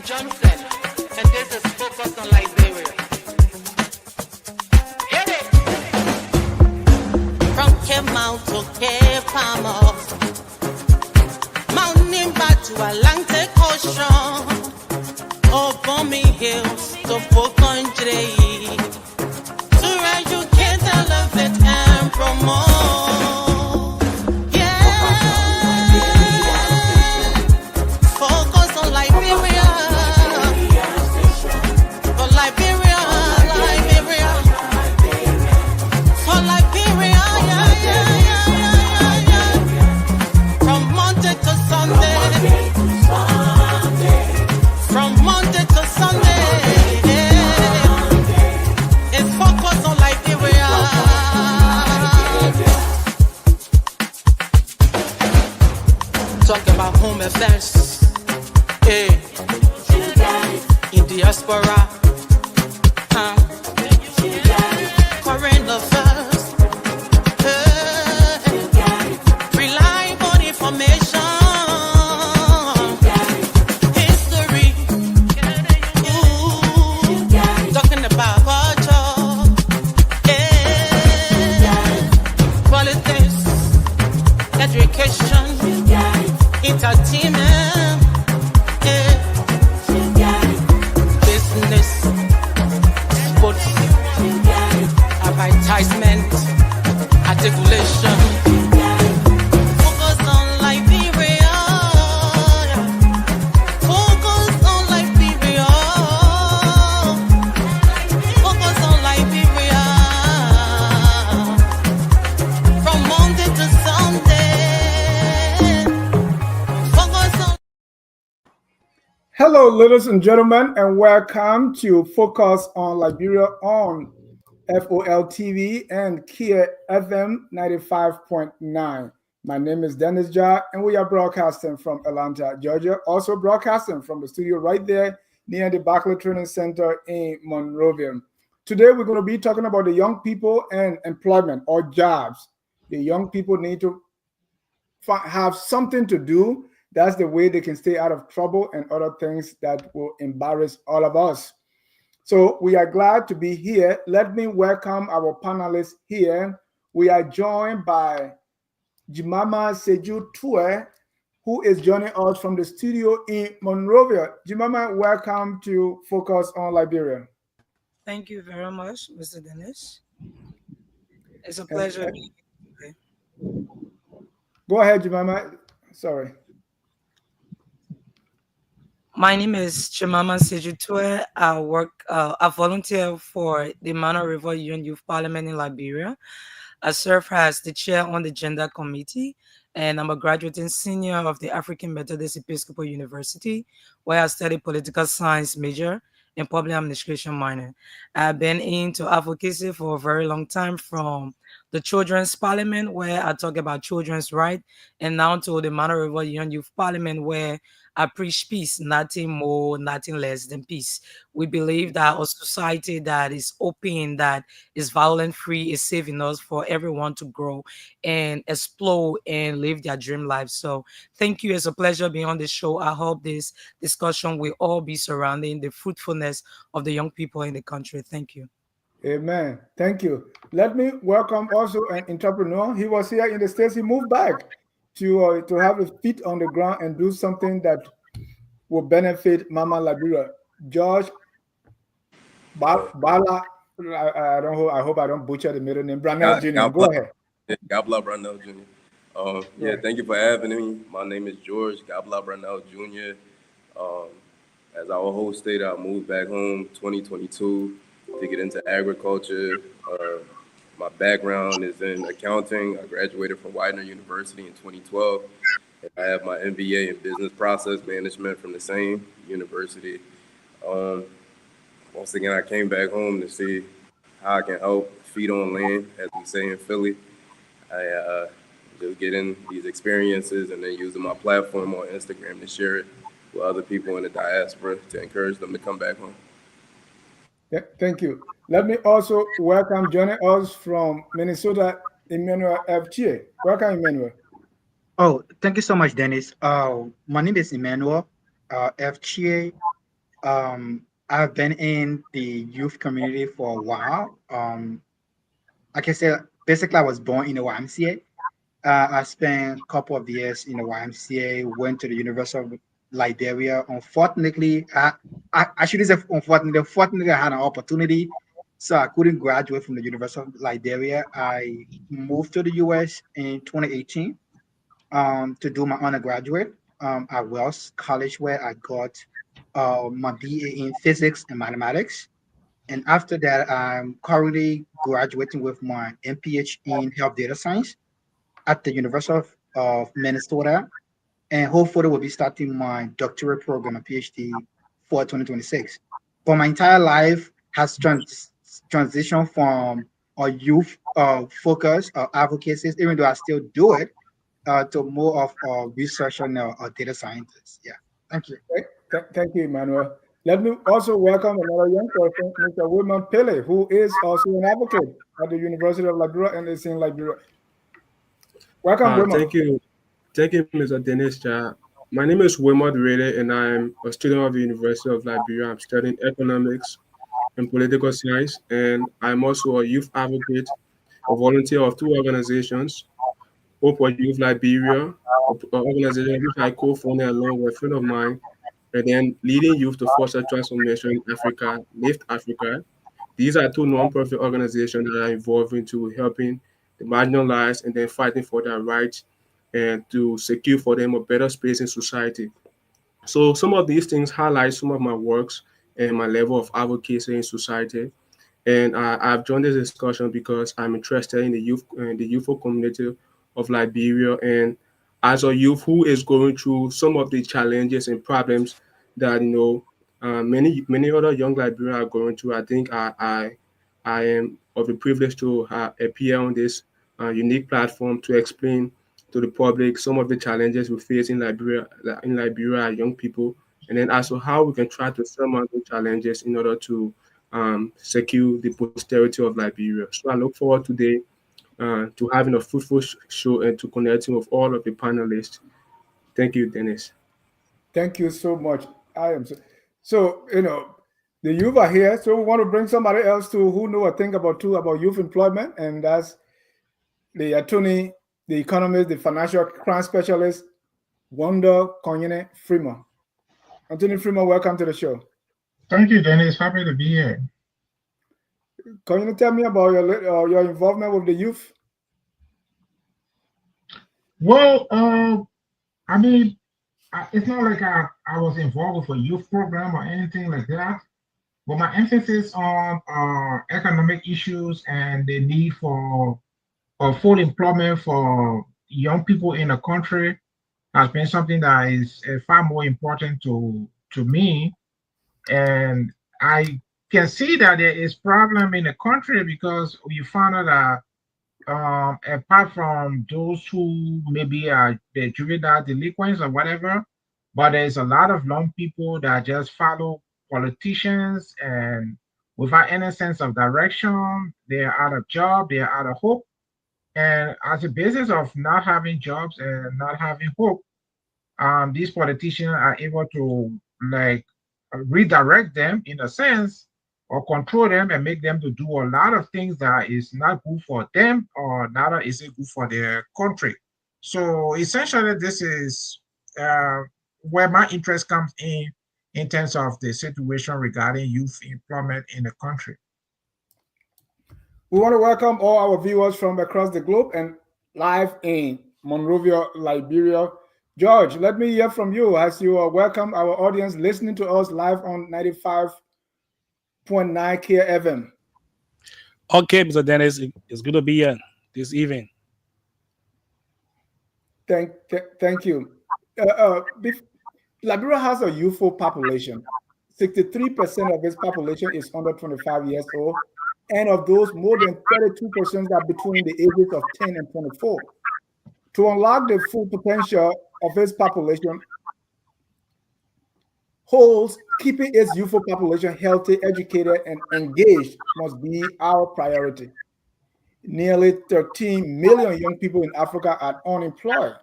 Johnson, and this is focused on Liberia. Hit it! From Cape Mount to Cape Palmer, Mount Nimba to Atlantic Ocean, Obomi Hills to Bokonjre, to educate, elevate, and promote. Yeah, focus on Liberia. For Liberia, Liberia. For Liberia, yeah, yeah, yeah, yeah, yeah. From Monday to Sunday. From Monday to Sunday. It's focused on Liberia. Talk about home affairs. Hey. In diaspora. Current affairs. Hey. Reliable information. History. Ooh. Talking about culture. Yeah. Politics. Education. Entertainment. Yeah. Business. Sports. Advertisement. Articulation. Focus on Liberia. Focus on Liberia. Focus on Liberia. From Monday to Sunday. Focus on. Hello, ladies and gentlemen, and welcome to Focus on Liberia on FOL TV and Kia FM 95.9. My name is Dennis Ja, and we are broadcasting from Atlanta, Georgia. Also broadcasting from the studio right there near the Barclay Training Center in Monrovia. Today, we're going to be talking about the young people and employment or jobs. The young people need to have something to do. That's the way they can stay out of trouble and other things that will embarrass all of us. So we are glad to be here. Let me welcome our panelists here. We are joined by Jemima Seju Tue, who is joining us from the studio in Monrovia. Jemima, welcome to Focus on Liberia. Thank you very much, Mr. Dennis. It's a pleasure being here today. Go ahead, Jemima. Sorry. My name is Chimama Sejutue. I volunteer for the Mano River Union Youth Parliament in Liberia. I serve as the chair on the gender committee, and I'm a graduating senior of the African Methodist Episcopal University, where I study political science major and public administration minor. I've been into advocacy for a very long time, from the Children's Parliament, where I talk about children's rights, and now to the Mano River Union Youth Parliament, where I preach peace, nothing more, nothing less than peace. We believe that a society that is open, that is violent-free, is safe enough for everyone to grow and explore and live their dream life. So thank you. It's a pleasure being on the show. I hope this discussion will all be surrounding the fruitfulness of the young people in the country. Thank you. Amen. Thank you. Let me welcome also an entrepreneur. He was here in the States. He moved back to have his feet on the ground and do something that will benefit Mama Liberia. George Bala, I hope I don't butcher the middle name. Brunel Jr. Go ahead. Gabla Brunel Jr. Thank you for having me. My name is George Gabla Brunel Jr. As our host stated, I moved back home 2022 to get into agriculture. My background is in accounting. I graduated from Widener University in 2012. And I have my MBA in business process management from the same university. Once again, I came back home to see how I can help feet on land, as we say in Philly. I just getting these experiences and then using my platform on Instagram to share it with other people in the diaspora to encourage them to come back home. Yeah, thank you. Let me also welcome joining us from Minnesota, Emmanuel FTA. Welcome, Emmanuel. Oh, thank you so much, Dennis. My name is Emmanuel FTA. I've been in the youth community for a while. Like I said, basically, I was born in the YMCA. I spent a couple of years in the YMCA, went to the University of Liberia. Unfortunately, I shouldn't say unfortunately, fortunately, I had an opportunity. So I couldn't graduate from the University of Liberia. I moved to the US in 2018 to do my undergraduate at Wells College, where I got my BA in physics and mathematics. And after that, I'm currently graduating with my MPH in health data science at the University of Minnesota. And hopefully, will be starting my doctorate program, a PhD, for 2026. But my entire life has transitioned from a youth focus or advocacy, even though I still do it, to more of a researcher now, a data scientist. Yeah. Thank you. Thank you, Emmanuel. Let me also welcome another young person, Mr. Wilman Pele, who is also an advocate at the University of Liberia and is in Liberia. Welcome, Wilman. Thank you. Thank you, Mr. Dennis Cha. My name is Wilmot Rede, and I'm a student of the University of Liberia. I'm studying economics and political science, and I'm also a youth advocate, a volunteer of two organizations, Hope for Youth Liberia, an organization which I co-founded along with a friend of mine, and then leading youth to foster transformation in Africa, Lift Africa. These are two non-profit organizations that are involved into helping the marginalized and then fighting for their rights and to secure for them a better space in society. So some of these things highlight some of my works and my level of advocacy in society. And I've joined this discussion because I'm interested in the youthful community of Liberia, and as a youth who is going through some of the challenges and problems that many other young Liberians are going through. I think I am of the privilege to appear on this unique platform to explain to the public some of the challenges we face in Liberia, young people, and then also how we can try to surmount the challenges in order to secure the posterity of Liberia. So I look forward today to having a fruitful show and to connecting with all of the panelists. Thank you, Dennis. Thank you so much. I am so the youth are here, so we want to bring somebody else to who know a thing about too about youth employment, and that's the attorney, the economist, the financial crime specialist, Wanda Konyene Freeman. Anthony Freeman, welcome to the show. Thank you, Dennis. Happy to be here. Can you tell me about your involvement with the youth? Well, I mean, it's not like I was involved with a youth program or anything like that, but my emphasis on economic issues and the need for full employment for young people in the country has been something that is far more important to me. And I can see that there is problem in the country because you found out that apart from those who maybe are the juvenile delinquents or whatever, but there's a lot of young people that just follow politicians and without any sense of direction, they're out of job, they're out of hope. And as a basis of not having jobs and not having hope, these politicians are able to like redirect them in a sense or control them and make them to do a lot of things that is not good for them or not is it good for their country. So essentially, this is where my interest comes in terms of the situation regarding youth employment in the country. We want to welcome all our viewers from across the globe and live in Monrovia, Liberia. George, let me hear from you as you welcome our audience listening to us live on 95.9 KFM. Okay, Mr. Dennis, it's good to be here this evening. Thank you. Liberia has a youthful population. 63% of its population is under 25 years old, and of those, more than 32% are between the ages of 10 and 24. To unlock the full potential of its population, keeping its youthful population healthy, educated, and engaged must be our priority. Nearly 13 million young people in Africa are unemployed.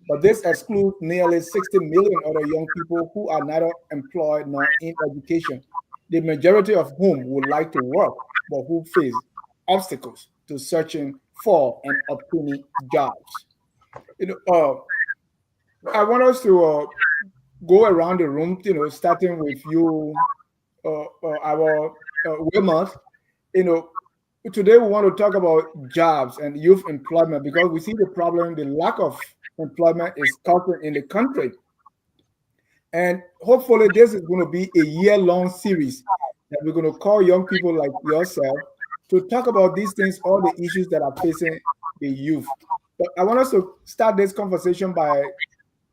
But this excludes nearly 60 million other young people who are neither employed nor in education, the majority of whom would like to work but who face obstacles to searching for and obtaining jobs. I want us to go around the room, starting with you, our Wilmot. You know, Today we want to talk about jobs and youth employment because we see the problem, the lack of employment is causing in the country. And hopefully, this is going to be a year-long series that we're going to call young people like yourself to talk about these things, all the issues that are facing the youth. But I want us to start this conversation by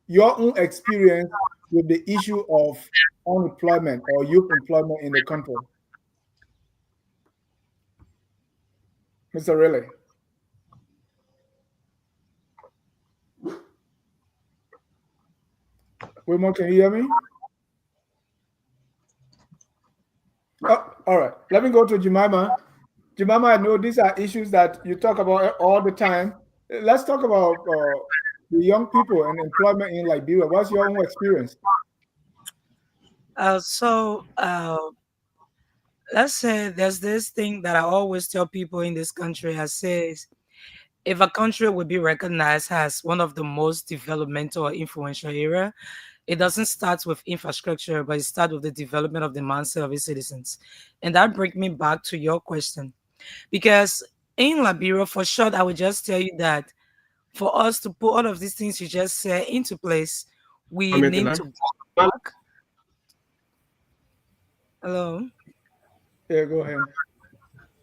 your own experience with the issue of unemployment or youth employment in the country. Mr. Riley. Wilmot, can you hear me? Oh, all right. Let me go to Jemima. Jemima, I know these are issues that you talk about all the time. Let's talk about the young people and employment in Liberia. What's your own experience? Let's say there's this thing that I always tell people in this country. I says, if a country would be recognized as one of the most developmental or influential area, it doesn't start with infrastructure, but it starts with the development of the mindset of its citizens. And that brings me back to your question. Because in Liberia, for sure, I would just tell you that for us to put all of these things you just said into place, we need to go back. Hello? Yeah, go ahead.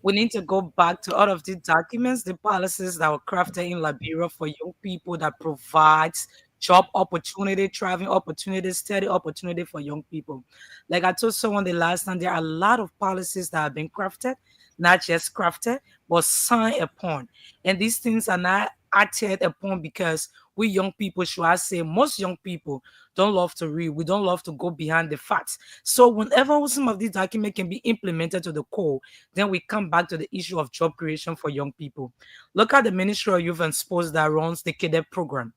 We need to go back to all of the documents, the policies that were crafted in Liberia for young people that provides job opportunity, traveling opportunity, study opportunity for young people. Like I told someone the last time, there are a lot of policies that have been crafted, not just crafted, but signed upon. And these things are not acted upon because we young people, should I say, most young people don't love to read. We don't love to go behind the facts. So whenever some of these documents can be implemented to the core, then we come back to the issue of job creation for young people. Look at the Ministry of Youth and Sports that runs the cadet program.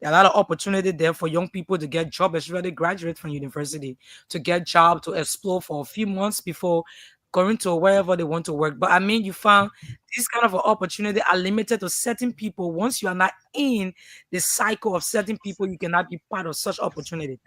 There are a lot of opportunity there for young people to get jobs, especially graduate from university, to get job, to explore for a few months before going to wherever they want to work. But I mean, you found this kind of an opportunity are limited to certain people. Once you are not in the cycle of certain people, you cannot be part of such opportunity.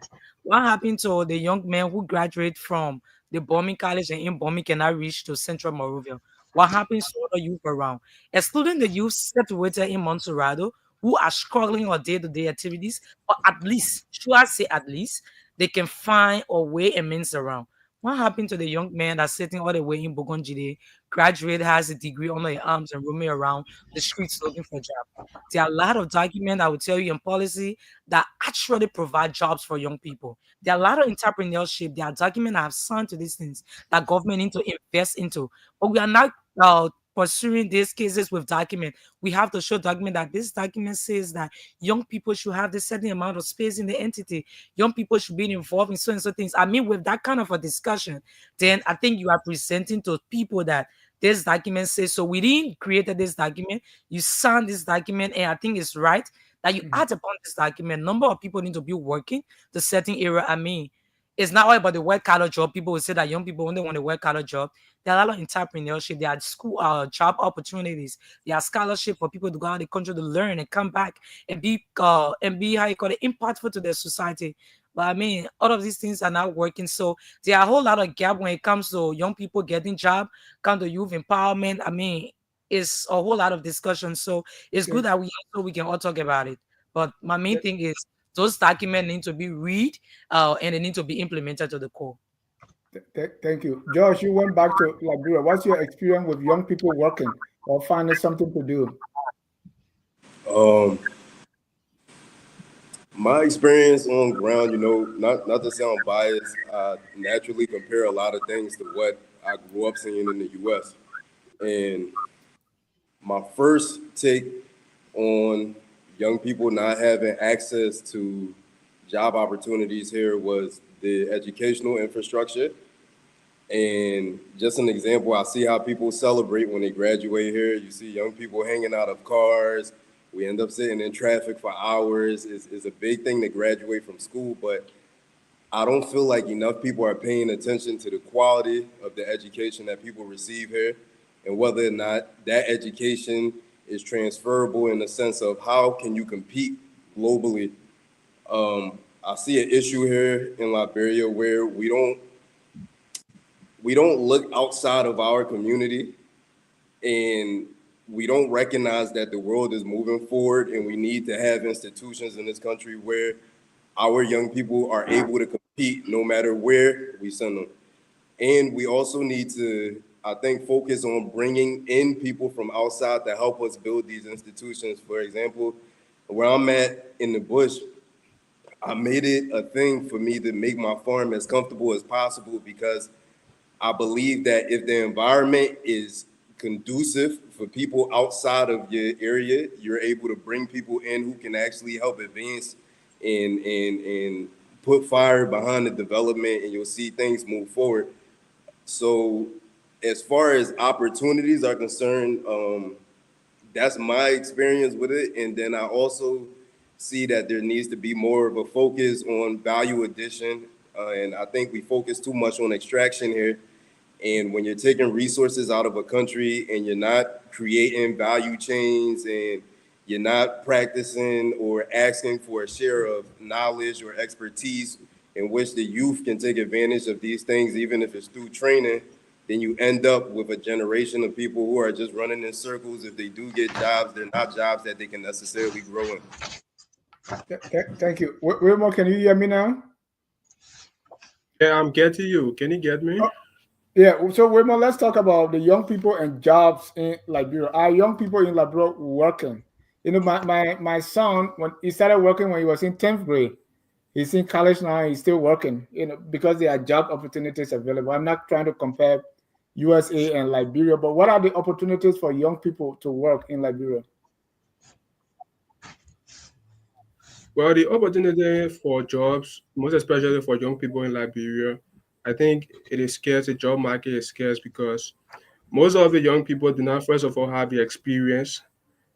What happened to the young men who graduate from the bombing college and in bombing cannot reach to Central Morovia? What happens to other youth around, excluding the youth situated in Montserrado, who are struggling on day-to-day activities, or at least, should I say at least, they can find a way and means around. What happened to the young man that's sitting all the way in Bogongide, graduate, has a degree under his arms and roaming around the streets looking for jobs? There are a lot of documents I will tell you in policy that actually provide jobs for young people. There are a lot of entrepreneurship. There are documents I have signed to these things that government need to invest into. But we are not pursuing these cases with document. We have to show document that this document says that young people should have this certain amount of space in the entity. Young people should be involved in so and so things. I mean, with that kind of a discussion, then I think you are presenting to people that this document says so. We didn't create this document. You signed this document, and I think it's right that you add upon this document. Number of people need to be working the certain area. I mean, it's not all about the white collar job. People will say that young people only want a white collar job. There are a lot of entrepreneurship. There are school job opportunities. There are scholarship for people to go out of the country to learn and come back and be how you call it impactful to their society. But I mean, all of these things are not working. So there are a whole lot of gap when it comes to young people getting job, come to youth empowerment. I mean, it's a whole lot of discussion. So it's good that we can all talk about it. But my main thing is those documents need to be read and they need to be implemented to the core. Thank you. Josh, you went back to Liberia. What's your experience with young people working or finding something to do? My experience on ground, not to sound biased, I naturally compare a lot of things to what I grew up seeing in the U.S. And my first take on young people not having access to job opportunities here was the educational infrastructure. And just an example, I see how people celebrate when they graduate here. You see young people hanging out of cars, We end up sitting in traffic for hours. Is a big thing to graduate from school, but I don't feel like enough people are paying attention to the quality of the education that people receive here and whether or not that education is transferable in the sense of how can you compete globally. I see an issue here in Liberia where we don't look outside of our community and we don't recognize that the world is moving forward and we need to have institutions in this country where our young people are able to compete no matter where we send them. And we also need to, I think, focus on bringing in people from outside to help us build these institutions. For example, where I'm at in the bush, I made it a thing for me to make my farm as comfortable as possible because I believe that if the environment is conducive for people outside of your area, you're able to bring people in who can actually help advance and put fire behind the development, and you'll see things move forward. So, as far as opportunities are concerned, that's my experience with it. And then I also see that there needs to be more of a focus on value addition. And I think we focus too much on extraction here. And when you're taking resources out of a country and you're not creating value chains and you're not practicing or asking for a share of knowledge or expertise in which the youth can take advantage of these things, even if it's through training, then you end up with a generation of people who are just running in circles. If they do get jobs, they're not jobs that they can necessarily grow in. Thank you. Wilmo, can you hear me now? Yeah, I'm getting you. Can you get me? Yeah, so Wilmo, let's talk about the young people and jobs in Liberia. Are young people in Liberia working? My son, when he started working when he was in 10th grade, he's in college now, he's still working, because there are job opportunities available. I'm not trying to compare USA and Liberia, but what are the opportunities for young people to work in Liberia? Well, the opportunity for jobs, most especially for young people in Liberia, I think it is scarce. The job market is scarce because most of the young people do not, first of all, have the experience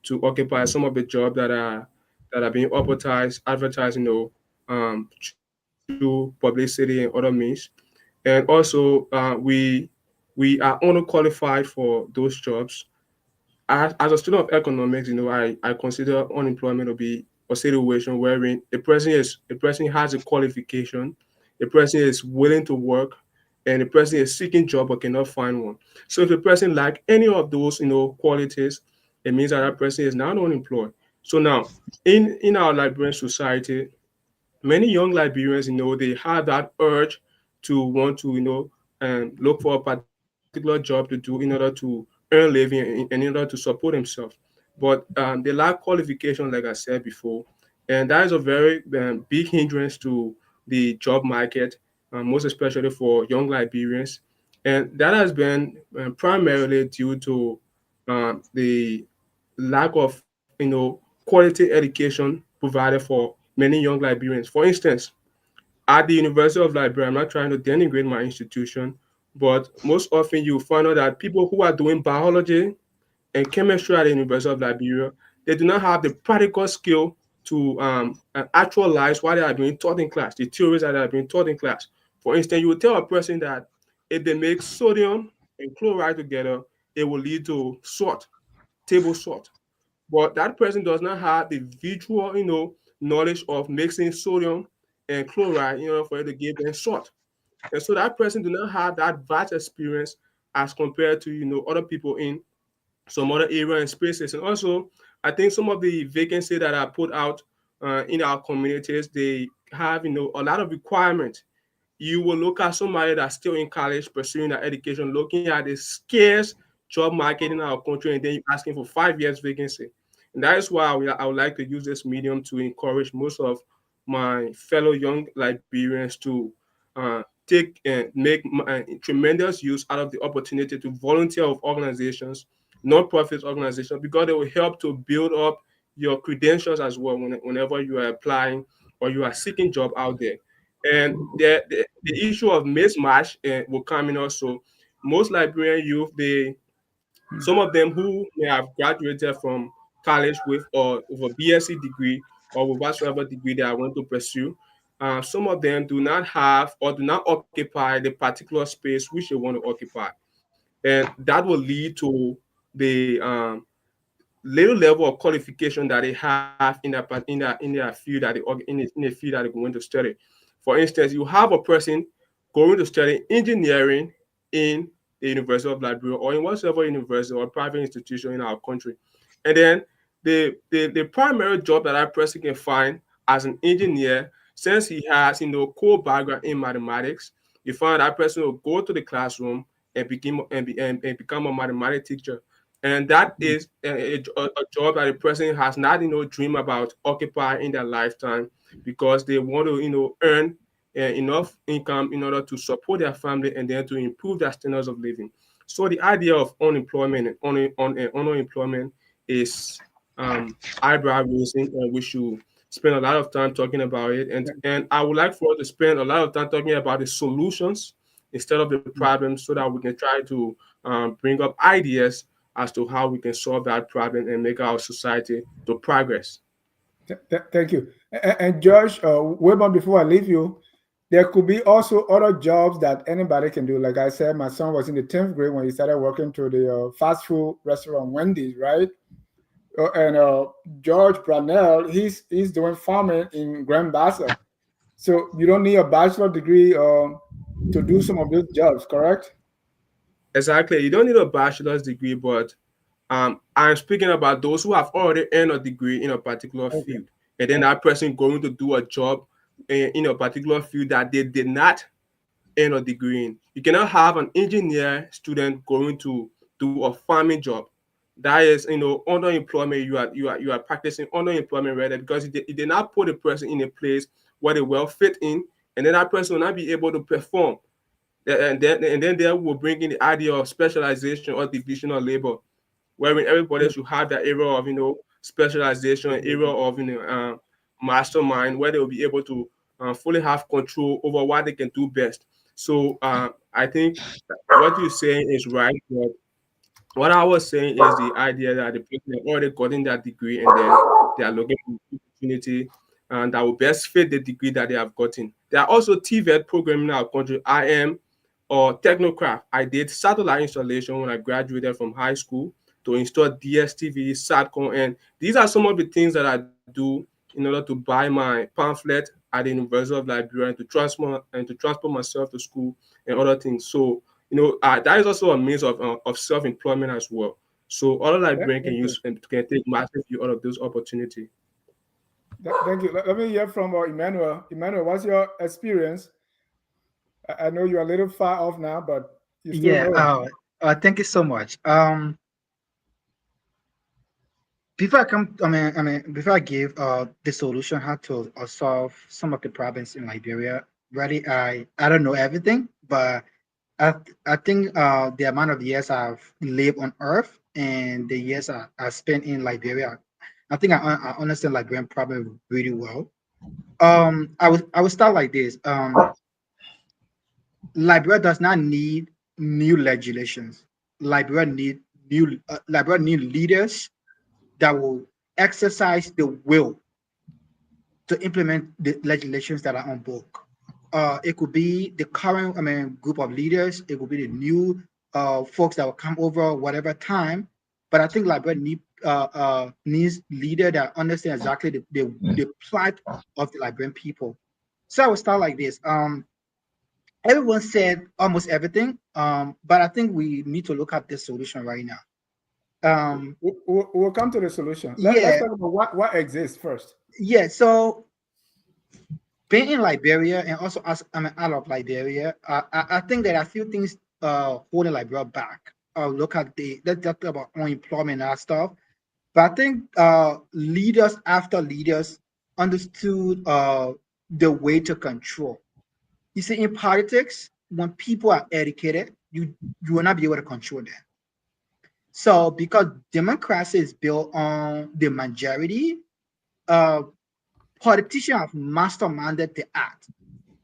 to occupy some of the jobs that are being advertised, through publicity and other means. And also, we are underqualified for those jobs. As a student of economics, I consider unemployment to be a situation wherein a person has a qualification, a person is willing to work, and a person is seeking job but cannot find one. So if a person lack any of those qualities, it means that that person is now unemployed. So now in our Liberian society, many young Liberians, they have that urge to want to, look for a particular job to do in order to earn living and in order to support themselves. But they lack qualification, like I said before, and that is a very big hindrance to the job market, most especially for young Liberians. And that has been primarily due to the lack of, quality education provided for many young Liberians. For instance, at the University of Liberia, I'm not trying to denigrate my institution, but most often you find out that people who are doing biology and chemistry at the University of Liberia, they do not have the practical skill to actualize what they are being taught in class, the theories that are being taught in class. For instance, you will tell a person that if they make sodium and chloride together, it will lead to salt, table salt. But that person does not have the visual, knowledge of mixing sodium and chloride, for it to give them salt. And so that person do not have that vast experience as compared to, other people in some other area and spaces. And also, I think some of the vacancies that are put out in our communities, they have, a lot of requirements. You will look at somebody that's still in college pursuing their education, looking at the scarce job market in our country, and then you're asking for 5 years vacancy. And that is why I would like to use this medium to encourage most of my fellow young Liberians to take and make tremendous use out of the opportunity to volunteer with organizations, non-profit organizations, because they will help to build up your credentials as well whenever you are applying or you are seeking job out there. And the issue of mismatch will come in also. Most Liberian youth, some of them who may have graduated from college with a BSc degree or with whatsoever degree that I want to pursue. Some of them do not have or do not occupy the particular space which they want to occupy, and that will lead to the little level of qualification that they have in their field that in the field that they're going to study. For instance, you have a person going to study engineering in the University of Liberia or in whatever university or private institution in our country, and then the primary job that that person can find as an engineer, since he has core background in mathematics, you find that person will go to the classroom and and become a mathematics teacher, and that is a job that a person has not dream about occupying in their lifetime, because they want to earn enough income in order to support their family and then to improve their standards of living. So the idea of unemployment and unemployment is eyebrow raising, and we should spend a lot of time talking about it. And I would like for us to spend a lot of time talking about the solutions instead of the problems, so that we can try to bring up ideas as to how we can solve that problem and make our society to progress. Thank you. And Josh, Wilbur, before I leave you, there could be also other jobs that anybody can do. Like I said, my son was in the 10th grade when he started working to the fast food restaurant Wendy's, right? And George Brunel, he's doing farming in Grand Bassa. So you don't need a bachelor degree to do some of those jobs, correct? Exactly. You don't need a bachelor's degree, but I'm speaking about those who have already earned a degree in a particular Okay. field, and then that person going to do a job in a particular field that they did not earn a degree in. You cannot have an engineer student going to do a farming job. That is, underemployment. You are practicing underemployment rather, because it did not put a person in a place where they well fit in, and then that person will not be able to perform. And then they will bring in the idea of specialization or divisional labor, wherein everybody should have that area of specialization, area of mastermind, where they will be able to fully have control over what they can do best. So I think what you're saying is right, but what I was saying is the idea that the people have already gotten that degree, and then they are looking for opportunity that will best fit the degree that they have gotten. There are also TVET programs in our country. I am or technocraft. I did satellite installation when I graduated from high school, to install DSTV, SATCOM, and these are some of the things that I do in order to buy my pamphlet at the University of Liberia, and to transport myself to school and other things. So that is also a means of self-employment as well. So all Liberian can Thank you. use and can take massive view out of those opportunities. Thank you. Let me hear from Emmanuel. Emmanuel, what's your experience? I know you're a little far off now, but you still Yeah. know. Thank you so much. Before I come, before I give the solution how to solve some of the problems in Liberia, really, I don't know everything, but I think the amount of years I've lived on Earth and the years I spent in Liberia, I think I understand Liberian problem really well. I would start like this. Liberia does not need new legislations. Liberia need leaders that will exercise the will to implement the legislations that are on book. It could be the current, group of leaders. It could be the new folks that will come over whatever time. But I think Liberia needs leader that understand exactly the plight of the Liberian people. So I will start like this. Everyone said almost everything, but I think we need to look at the solution right now. We'll come to the solution. Let's Yeah, talk about what exists first. yeah. So being in Liberia and also as I'm out of Liberia, I think there are a few things holding Liberia back. Look at let's talk about unemployment and that stuff. But I think leaders after leaders understood the way to control. You see, in politics, when people are educated, you will not be able to control them. So because democracy is built on the majority, uh, politicians have masterminded the act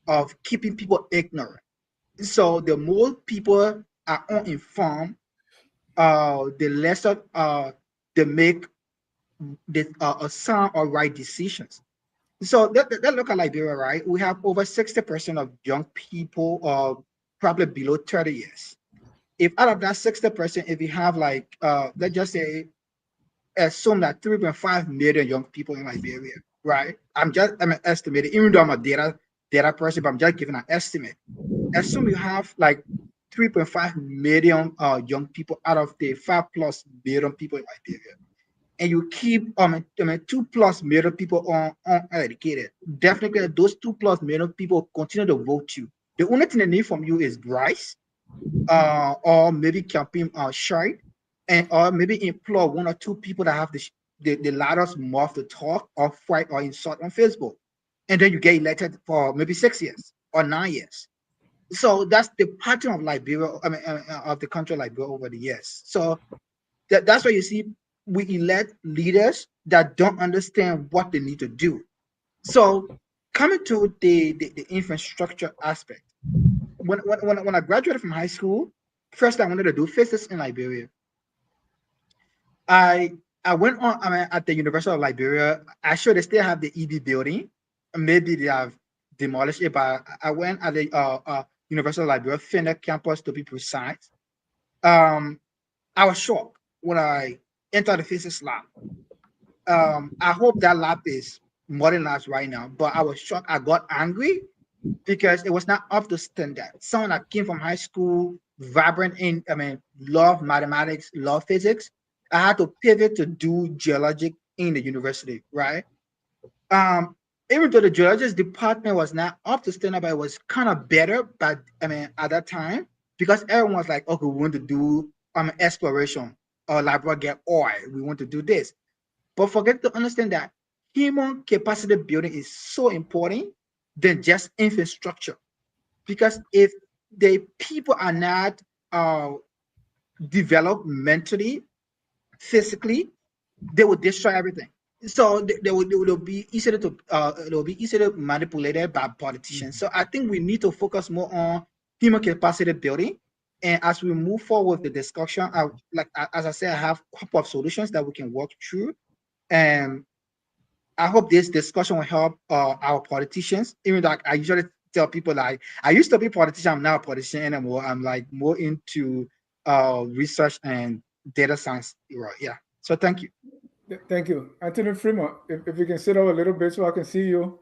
of keeping people ignorant. So the more people are uninformed, the lesser they make sound or right decisions. So that look at Liberia, right? We have over 60% of young people, probably below 30 years. If out of that 60%, if you have like, let's just say, assume that 3.5 million young people in Liberia, right? I'm estimating, even though I'm a data person, but I'm just giving an estimate. Assume you have like 3.5 million young people out of the 5+ billion people in Liberia, and you keep 2+ million people uneducated. Definitely, those 2+ million people continue to vote you. The only thing they need from you is Bryce, or maybe campaign shine, and or maybe employ one or two people that have the loudest mouth to talk or fight or insult on Facebook, and then you get elected for maybe 6 years or 9 years. So that's the pattern of Liberia. Of the country Liberia over the years. So that's why you see we elect leaders that don't understand what they need to do. So coming to the infrastructure aspect, when I graduated from high school, first I wanted to do physics in Liberia. I I went on. At the University of Liberia. Actually, they still have the EB building. Maybe they have demolished it, but I went at the University of Liberia, Finnick campus to be precise. Um, I was shocked when I entered the physics lab. I hope that lab is modernized right now, but I was shocked. I got angry because it was not up to standard. Someone that came from high school, vibrant in, love mathematics, love physics. I had to pivot to do geologic in the university, right? Um, Even though the geologist department was not up to standard, but it was kind of better. But at that time, because everyone was like, okay, we want to do exploration or like get oil. We want to do this, but forget to understand that human capacity building is so important than just infrastructure. Because if the people are not uh, developed mentally, physically, they will destroy everything. So they will be easier to they'll be easily manipulated by politicians. So I think we need to focus more on human capacity building. And as we move forward with the discussion, as I said, I have a couple of solutions that we can work through. And I hope this discussion will help our politicians. Even though I usually tell people, like, I used to be a politician, I'm not a politician anymore. I'm like more into research and data science. Right? Yeah. So thank you. Thank you. Anthony Freeman, if you can sit up a little bit so I can see you.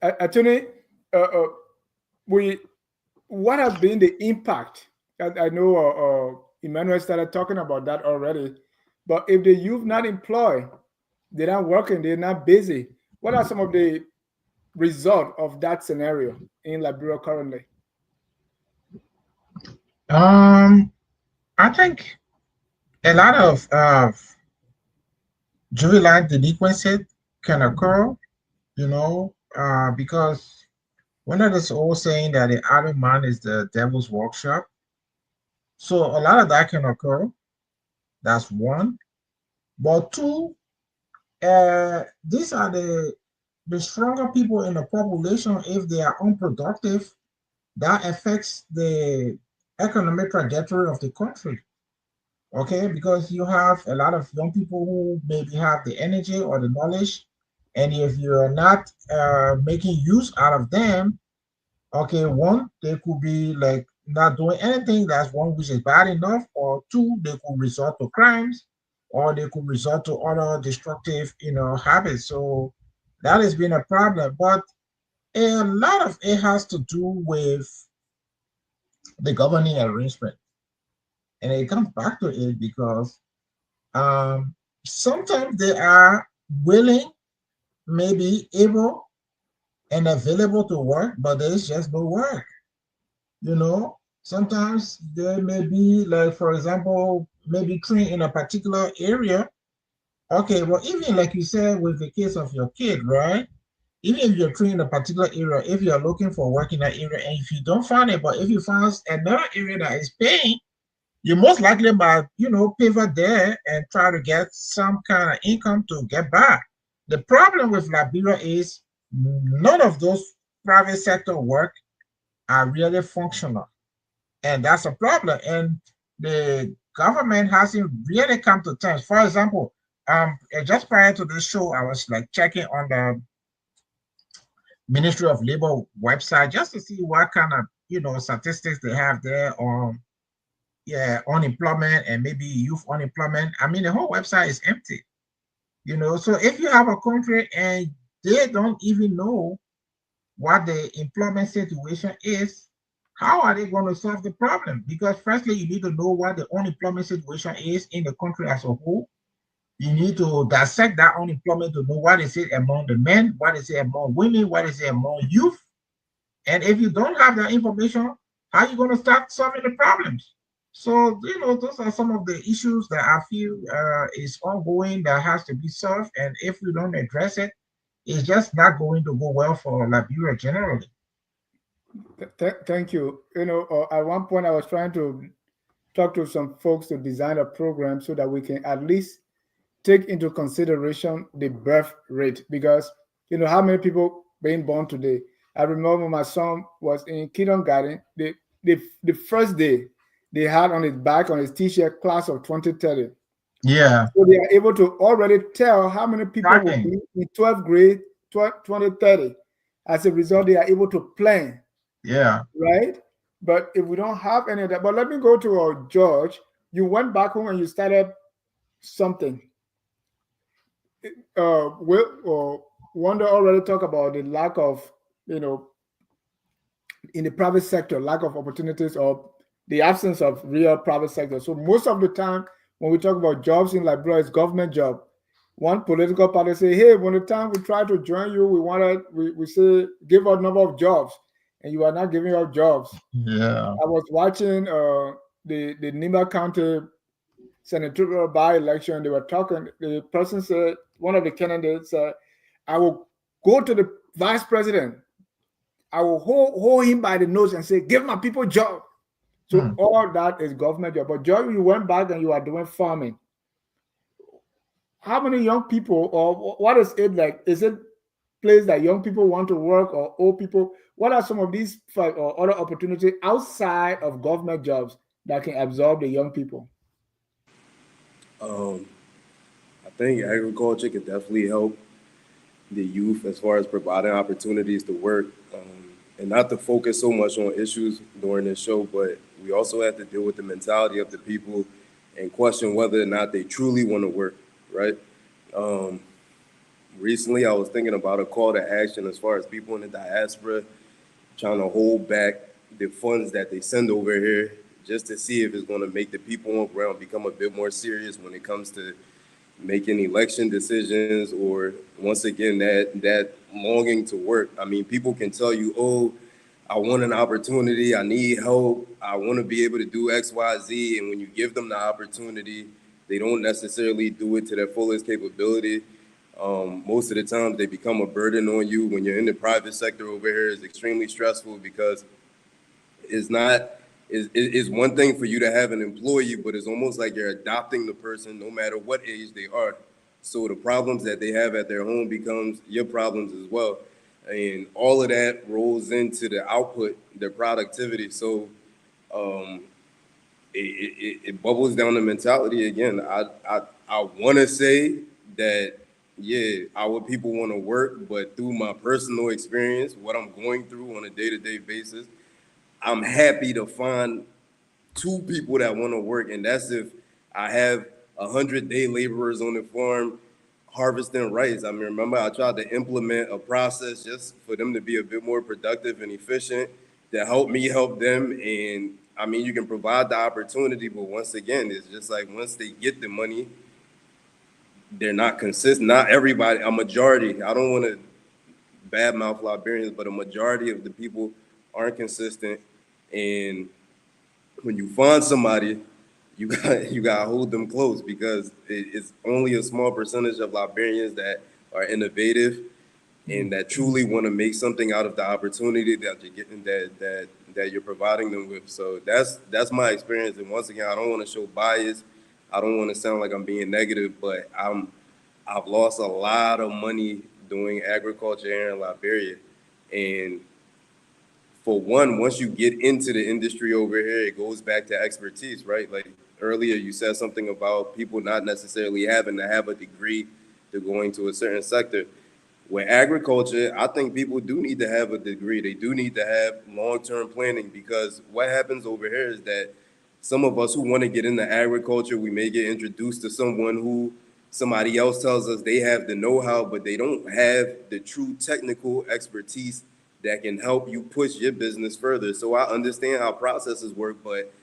Anthony, uh, uh, we what has been the impact? I know Emmanuel started talking about that already, but if the youth not employed, they're not working, they're not busy, what are some of the result of that scenario in Liberia currently? Um, I think a lot of juvenile delinquency can occur, because one of this old saying that the adult mind is the devil's workshop. So a lot of that can occur. That's one. But two, these are the stronger people in the population. If they are unproductive, that affects the economic trajectory of the country. Okay, because you have a lot of young people who maybe have the energy or the knowledge, and if you're not making use out of them, okay, one, they could be like not doing anything. That's one, which is bad enough. Or two, they could resort to crimes, or they could resort to other destructive, habits. So that has been a problem. But a lot of it has to do with the governing arrangement, and it comes back to it because um, sometimes they are willing, maybe able, and available to work, but there's just no work. Sometimes there may be, like, for example, maybe trained in a particular area. Okay, well, even like you said with the case of your kid, right? Even if you're trained in a particular area, if you're looking for work in that area, and if you don't find it, but if you find another area that is paying, you most likely might, pivot there and try to get some kind of income to get by. The problem with Liberia is none of those private sector work are really functional. And that's a problem. And the government hasn't really come to terms. For example, just prior to this show, I was like checking on the Ministry of Labor website just to see what kind of statistics they have there on unemployment and maybe youth unemployment. I mean, the whole website is empty. So if you have a country and they don't even know what the employment situation is, how are they going to solve the problem? Because firstly, you need to know what the unemployment situation is in the country as a whole. You need to dissect that unemployment to know what is it among the men, what is it among women, what is it among youth. And if you don't have that information, how are you going to start solving the problems? So, those are some of the issues that I feel is ongoing that has to be solved. And if we don't address it, it's just not going to go well for Liberia generally. Thank you. At one point I was trying to talk to some folks to design a program so that we can at least take into consideration the birth rate, because how many people being born today. I remember my son was in kindergarten. The first day they had on his back on his t-shirt class of 2030. Yeah. So they are able to already tell how many people will Tracking. be in 12th grade 2030. As a result, they are able to plan, Yeah. right? But if we don't have any of that, but let me go to George. You went back home and you started something. Will Wanda already talk about the lack of, you know, in the private sector, lack of opportunities or the absence of real private sector. So most of the time when we talk about jobs in Liberia, it's government job. One political party say, hey, when the time we try to join you, we say give us number of jobs, and you are not giving out jobs. Yeah. I was watching the Nima County senatorial by-election. They were talking. The person said, one of the candidates said, I will go to the vice president. I will hold him by the nose and say, give my people job. So all that is government job. But Joe, you went back and you are doing farming. How many young people, or what is it like? Is it place that young people want to work, or old people? What are some of these or other opportunities outside of government jobs that can absorb the young people? I think agriculture could definitely help the youth as far as providing opportunities to work, and not to focus so much on issues during this show, but we also have to deal with the mentality of the people and question whether or not they truly want to work, right? Um, Recently, I was thinking about a call to action as far as people in the diaspora trying to hold back the funds that they send over here just to see if it's going to make the people on ground become a bit more serious when it comes to making election decisions, or once again that longing to work. I mean, people can tell you, oh, I want an opportunity, I need help, I want to be able to do XYZ, and when you give them the opportunity, they don't necessarily do it to their fullest capability. Most of the times they become a burden on you. When you're in the private sector over here, it's extremely stressful because it's not it's one thing for you to have an employee, but it's almost like you're adopting the person no matter what age they are. So the problems that they have at their home becomes your problems as well. And all of that rolls into the output, their productivity. So um, it bubbles down the mentality again. I want to say that, yeah, our people want to work, but through my personal experience, what I'm going through on a day-to-day basis, I'm happy to find two people that want to work, and that's if I have 100-day laborers on the farm harvesting rice. I mean, remember I tried to implement a process just for them to be a bit more productive and efficient, to help me help them. And I mean, you can provide the opportunity, but once again, it's just like once they get the money, they're not consistent. Not everybody, a majority. I don't want to badmouth Liberians, but a majority of the people aren't consistent. And when you find somebody, you got to hold them close, because it's only a small percentage of Liberians that are innovative and that truly want to make something out of the opportunity that you're getting, that you're providing them with. So that's my experience. And once again, I don't want to show bias. I don't want to sound like I'm being negative, but I've lost a lot of money doing agriculture here in Liberia, and for one, once you get into the industry over here, it goes back to expertise, right? Like earlier you said something about people not necessarily having to have a degree to go into a certain sector. With agriculture, I think people do need to have a degree. They do need to have long-term planning, because what happens over here is that some of us who want to get into agriculture, we may get introduced to someone who somebody else tells us they have the know-how, but they don't have the true technical expertise that can help you push your business further. So I understand how processes work, but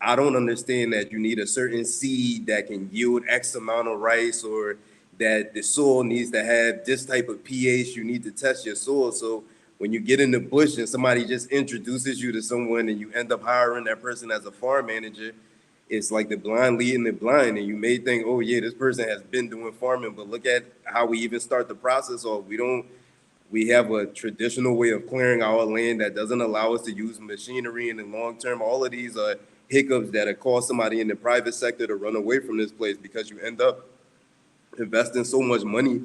I don't understand that you need a certain seed that can yield X amount of rice, or that the soil needs to have this type of pH. You need to test your soil. So when you get in the bush and somebody just introduces you to someone and you end up hiring that person as a farm manager, it's like the blind leading the blind. And you may think, oh yeah, this person has been doing farming, but look at how we even start the process off. We have a traditional way of clearing our land that doesn't allow us to use machinery. And in the long term, all of these are hiccups that have caused somebody in the private sector to run away from this place, because you end up investing so much money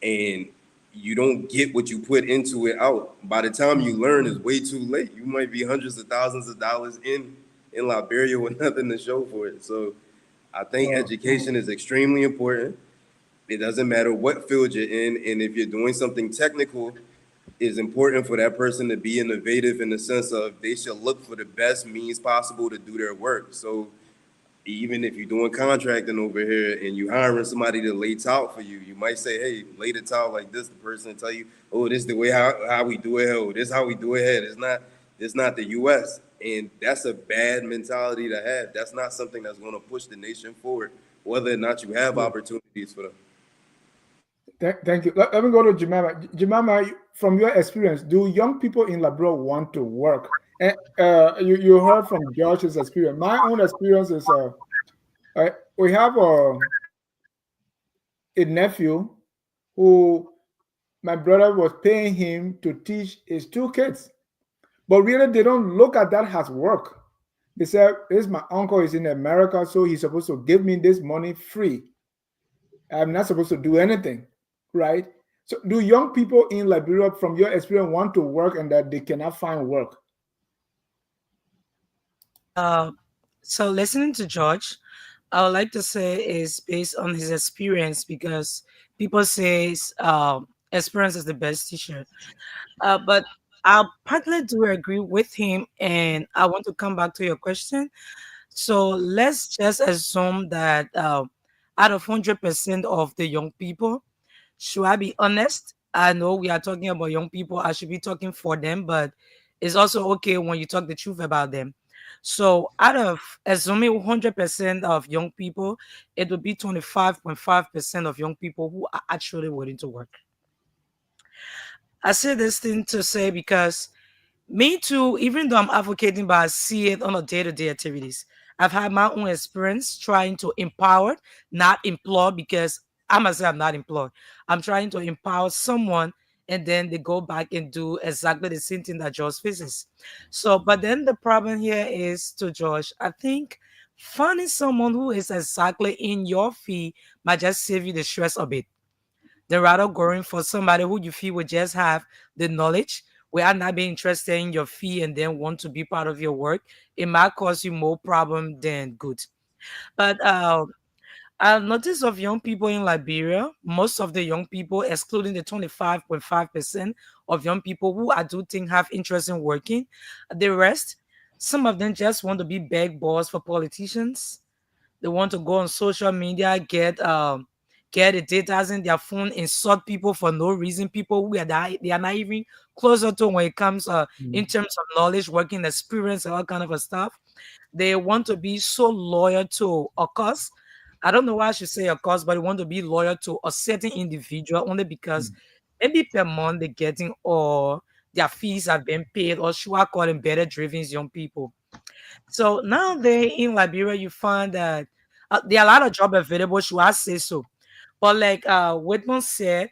and you don't get what you put into it out. By the time you learn, it's way too late. You might be hundreds of thousands of dollars in Liberia with nothing to show for it. So I think education is extremely important. It doesn't matter what field you're in, and if you're doing something technical, it's important for that person to be innovative in the sense of they should look for the best means possible to do their work. So even if you're doing contracting over here and you hiring somebody to lay tile for you, you might say, hey, lay the tile like this. The person will tell you, oh, this is the way how we do it. Oh, this is how we do it here. It's not the US. And that's a bad mentality to have. That's not something that's going to push the nation forward, whether or not you have opportunities for them. Thank you. Let me go to Jemima. Jemima, from your experience, do young people in Liberia want to work? And you heard from George's experience. My own experience is we have a nephew who my brother was paying him to teach his two kids, but really they don't look at that as work. They said, "This my uncle is in America, so he's supposed to give me this money free. I'm not supposed to do anything, right?" So, do young people in Liberia, from your experience, want to work and that they cannot find work? Uh, so listening to George, I would like to say is based on his experience, because people say experience is the best teacher. But I partly do agree with him, and I want to come back to your question. So let's just assume that out of 100% of the young people, should I be honest? I know we are talking about young people. I should be talking for them, but it's also okay when you talk the truth about them. So, out of assuming 100% of young people, it would be 25.5% of young people who are actually willing to work. I say this thing to say because me too, even though I'm advocating, but I see it on a day-to-day activities. I've had my own experience trying to empower, not employ, because I myself am not employed. I'm trying to empower someone, and then they go back and do exactly the same thing that George faces. So, but then the problem here is to George. I think finding someone who is exactly in your field might just save you the stress a bit, than rather going for somebody who you feel would just have the knowledge without not being interested in your fee and then want to be part of your work. It might cause you more problem than good. But I've noticed of young people in Liberia, most of the young people, excluding the 25.5% of young people who I do think have interest in working, the rest, some of them just want to be beg boss for politicians. They want to go on social media, get the data in their phone, insult people for no reason. People who they are not even closer to when it comes in terms of knowledge, working experience, and all kind of a stuff. They want to be so loyal to a cause. I don't know why I should say a cause, but they want to be loyal to a certain individual only because maybe per month they're getting, or their fees have been paid, or should I call them better driven young people. So now they in Liberia, you find that there are a lot of job available. Should I say so? But like Whitman said,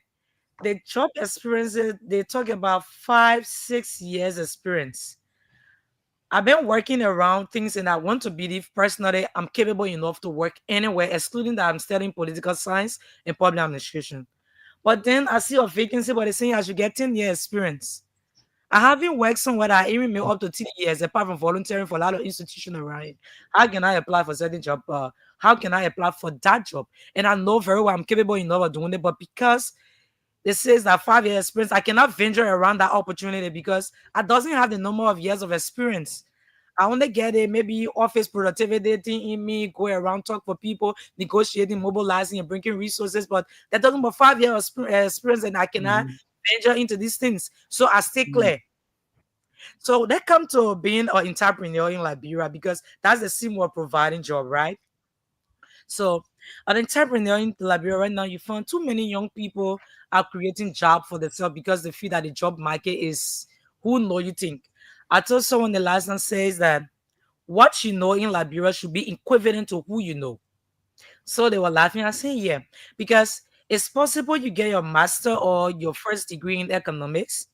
the job experiences they talk about 5, 6 years experience. I've been working around things, and I want to believe personally I'm capable enough to work anywhere, excluding that I'm studying political science and public administration. But then I see a vacancy, but they're saying I should get 10 years experience. I haven't worked somewhere that I even made up to 3 years apart from volunteering for a lot of institutions around it. How can I apply for certain job? How can I apply for that job? And I know very well I'm capable enough of doing it, but because it says that 5 years experience, I cannot venture around that opportunity because I doesn't have the number of years of experience. I only get a maybe office productivity thing in me, go around, talk for people, negotiating, mobilizing, and bringing resources. But that doesn't but 5 years experience, and I cannot Mhm. venture into these things. So I stay Mhm. clear. So that come to being an entrepreneur in Liberia because that's the sim we're providing job, right? So an entrepreneur in Liberia right now, you find too many young people are creating job for themselves because they feel that the job market is who know you think. I told someone the last time says that what you know in Liberia should be equivalent to who you know. So they were laughing. I said, yeah, because it's possible you get your master or your first degree in economics,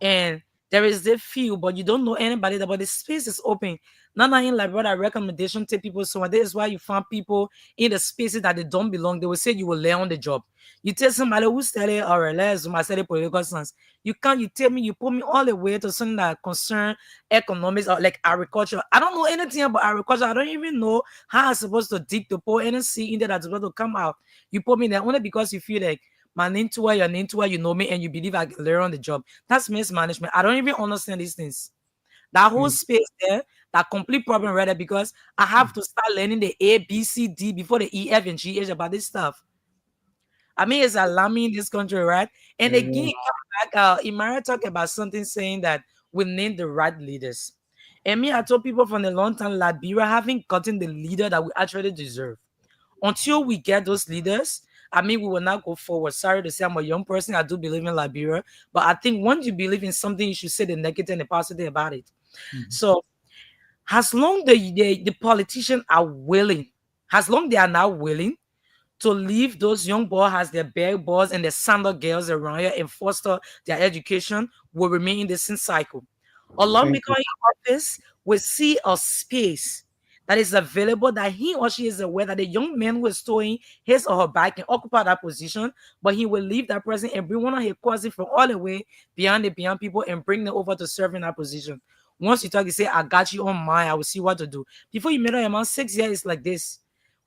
and there is the field, but you don't know anybody there, but the space is open. Not in like what I recommendation to people. So that is why you find people in the spaces that they don't belong. They will say you will learn on the job. You tell somebody who study or less who study political science. You can't you tell me you put me all the way to something that concern economics or like agriculture. I don't know anything about agriculture. I don't even know how I'm supposed to dig the pole and see in there that's supposed to come out. You put me there only because you feel like man into where you're into where you know me and you believe I can learn on the job. That's mismanagement. I don't even understand these things. That whole Mhm. space there, that complete problem right there, because I have to start learning the A, B, C, D before the E, F, and G, H about this stuff. I mean, it's alarming in this country, right? And Yeah. again, come back, Imara talked about something saying that we need the right leaders. And me, I told people from a long time, Liberia haven't gotten the leader that we actually deserve. Until we get those leaders, I mean, we will not go forward. Sorry to say, I'm a young person. I do believe in Liberia, but I think once you believe in something, you should say the negative and the positive about it. Mhm. So, as long the politicians are willing, as long they are now willing to leave those young boys as their big boys and their sandal girls around here and foster their education, will remain in the same cycle. Along Thank you. becoming office, we see a space that is available that he or she is aware that the young man who is towing his or her back can occupy that position, but he will leave that person and bring one of his cousins from all the way beyond the beyond people and bring them over to serve in that position. Once you talk, you say, I got you on mine, I will see what to do. Before you made up your mind, 6 years is like this.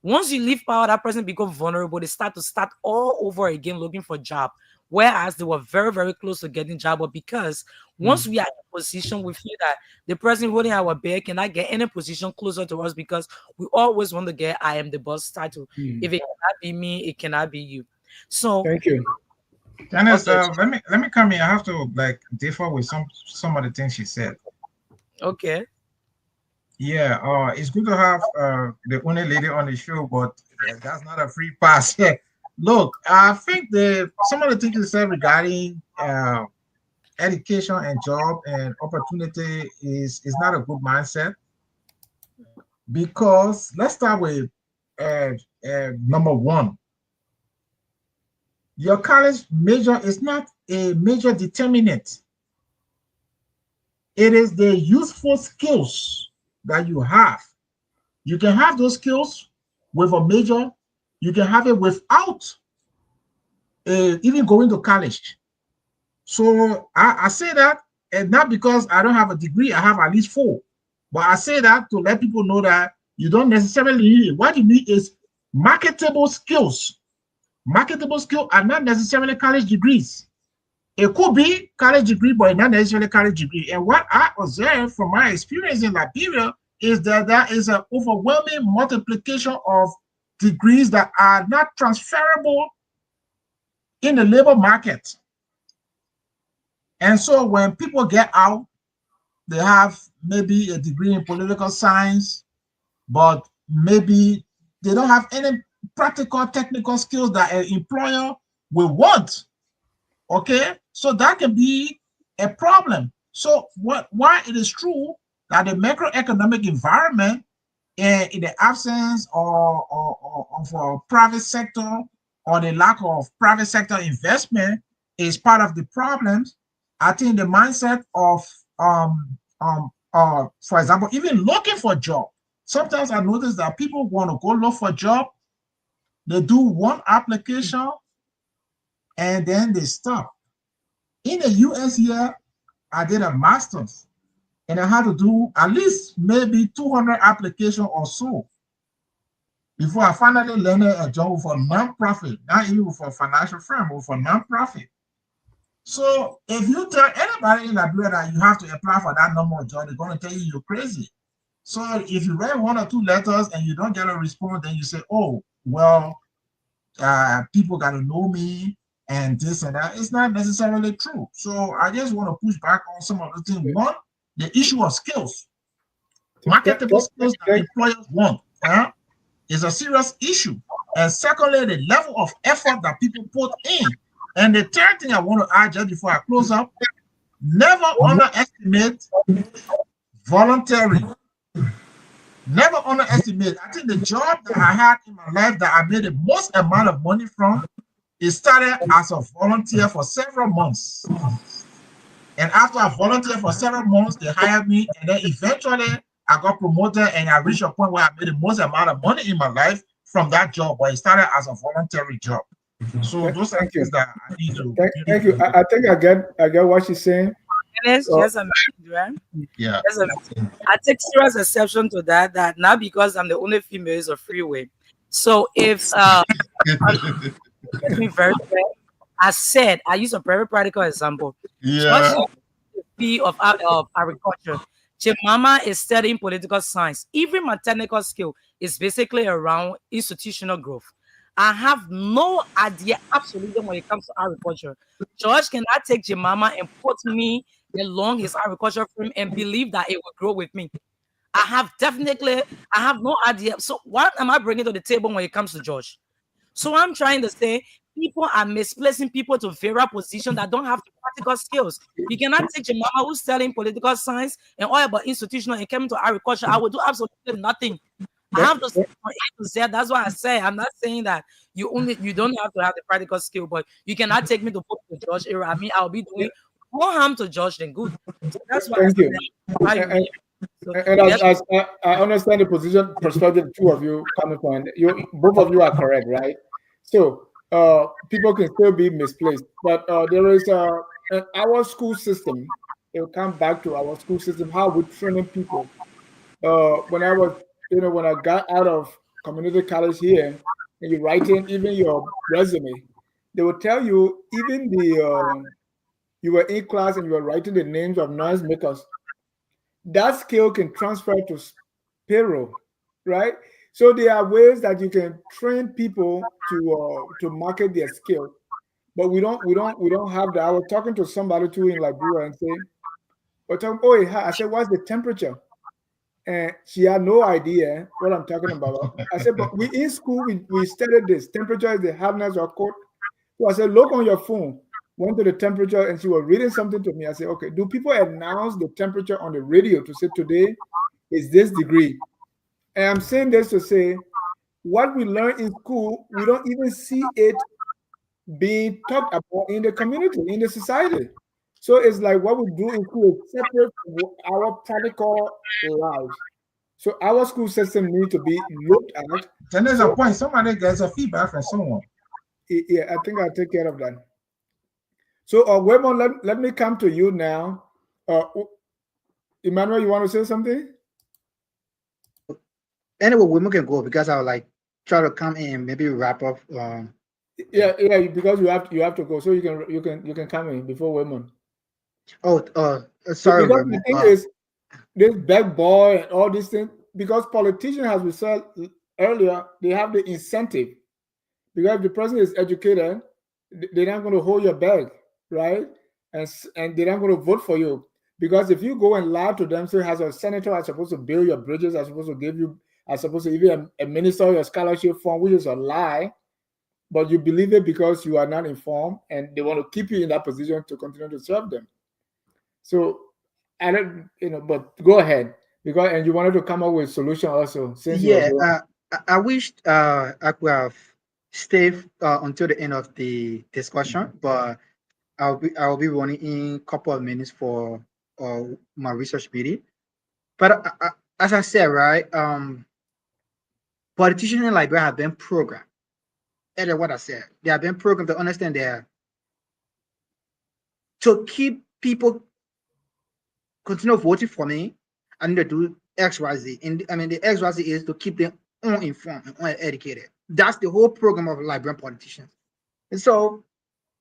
Once you leave power, that person become vulnerable. They start all over again looking for job. Whereas they were very, very close to getting job, but because once Mhm. we are in a position, we feel that the person holding our bag cannot get any position closer to us because we always want to get I am the boss title. Mhm. If it cannot be me, it cannot be you. So Thank you. Dennis, okay, let me come in. I have to like differ with some of the things she said. okay. Yeah, it's good to have the only lady on the show, but that's not a free pass. Yeah. Look, I think the some of the things you said regarding education and job and opportunity is not a good mindset because let's start with uh, number one. Your college major is not a major determinant. It is the useful skills that you have. You can have those skills with a major. You can have it without even going to college. So I say that, and not because I don't have a degree, I have at least four. But I say that to let people know that you don't necessarily need it. What you need is marketable skills. Marketable skills are not necessarily college degrees. It could be college degree, but not necessarily college degree. And what I observe from my experience in Liberia is that there is an overwhelming multiplication of degrees that are not transferable in the labor market. And so when people get out, they have maybe a degree in political science, but maybe they don't have any practical technical skills that an employer will want. Okay, so that can be a problem. So why it is true that the macroeconomic environment in the absence of a private sector or the lack of private sector investment is part of the problems. I think the mindset of for example, even looking for a job. Sometimes I notice that people want to go look for a job, they do one application and then they stop. In the US here, I did a master's, and I had to do at least maybe 200 applications or so before I finally landed a job for nonprofit, not even for a financial firm, but for nonprofit. So if you tell anybody in Liberia that you have to apply for that number of job, they're going to tell you you're crazy. So if you write 1 or 2 letters and you don't get a response, then you say, oh, well, people got to know me and this and that. It's not necessarily true. So I just want to push back on some of the things. One, the issue of skills, marketable skills that employers want, is a serious issue. And secondly, the level of effort that people put in. And the third thing I want to add just before I close up, never underestimate voluntary. Never underestimate. I think the job that I had in my life that I made the most amount of money from, it started as a volunteer for several months. And after I volunteered for several months, they hired me. And then eventually I got promoted and I reached a point where I made the most amount of money in my life from that job. But it started as a voluntary job. So those are things that I need to. Thank you. I think I get what she's saying. Yes, just a minute, right? Yeah. I take serious exception to that. That not because I'm the only female is a freeway. So if me very well, I said I use a very practical example. Yeah. Just the fee of agriculture. Mama is studying political science. Even my technical skill is basically around institutional growth. I have no idea absolutely when it comes to agriculture. George cannot take Jemama and put me along his agriculture firm and believe that it will grow with me. I have no idea. So what am I bringing to the table when it comes to George? So I'm trying to say people are misplacing people to various positions that don't have the practical skills. You cannot take your mama who's studying political science and all about institutional and came to agriculture. I will do absolutely nothing. I have to say from A to Z. That's why I say I'm not saying that you don't have to have the practical skill, but you cannot take me to put the George era. I mean, I'll be doing more harm to George than good. So that's why Thank you. And as I understand the perspective two of you coming from, both of you are correct, right? So people can still be misplaced, but there is our school system. It will come back to our school system, how we're training people. When I got out of community college here, and you're writing even your resume, they will tell you even you were in class and you were writing the names of noise makers. That skill can transfer to payroll, right? So there are ways that you can train people to market their skill, but we don't have that. I was talking to somebody too in Liberia and say, I said, what's the temperature? And she had no idea what I'm talking about. I said, but we in school we studied this. Temperature is the hardness of coat. So I said, look on your phone. Went to the temperature and she was reading something to me. I said, okay, do people announce the temperature on the radio to say today is this degree? And I'm saying this to say what we learn in school, we don't even see it being talked about in the community, in the society. So it's like what we do in school is separate from our practical lives. So our school system needs to be looked at. Then there's a point. Somebody gets a feedback from someone. Yeah, I think I'll take care of that. So, Webon, let me come to you now. Emmanuel, you want to say something? Anyway, women can go because I would like try to come in and maybe wrap up. Yeah, because you have to go, so you can come in before women. Sorry. Because the thing is, this bad boy and all these things, because politicians, as we said earlier, they have the incentive. Because if the person is educated, they're not going to hold your bag, right? And they're not going to vote for you. Because if you go and lie to them, say, as a senator, I'm supposed to build your bridges, I'm supposed to give you, I'm supposed to even administer your scholarship fund, which is a lie, but you believe it because you are not informed and they want to keep you in that position to continue to serve them. So, I don't, but go ahead. And you wanted to come up with a solution also. Since I wish I could have stayed until the end of the discussion, but I'll be running in a couple of minutes for my research meeting. But as I said, right, politicians in Liberia have been programmed. That's what I said. They have been programmed to understand that to keep people continue voting for me, I need to do XYZ. And the XYZ is to keep them uninformed and uneducated. That's the whole program of Liberian politicians. And so,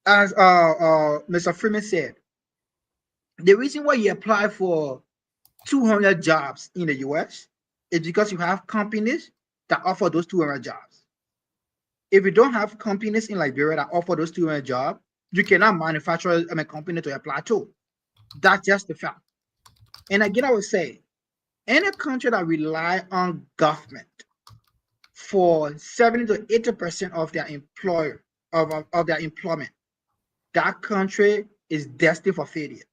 as Mr. Freeman said, the reason why you apply for 200 jobs in the US is because you have companies that offer those 200 jobs. If you don't have companies in Liberia that offer those 200 jobs, you cannot manufacture a company to apply to. That's just the fact. And again, I would say, any country that rely on government for 70 to 80% of their of their employment, that country is destined for failure.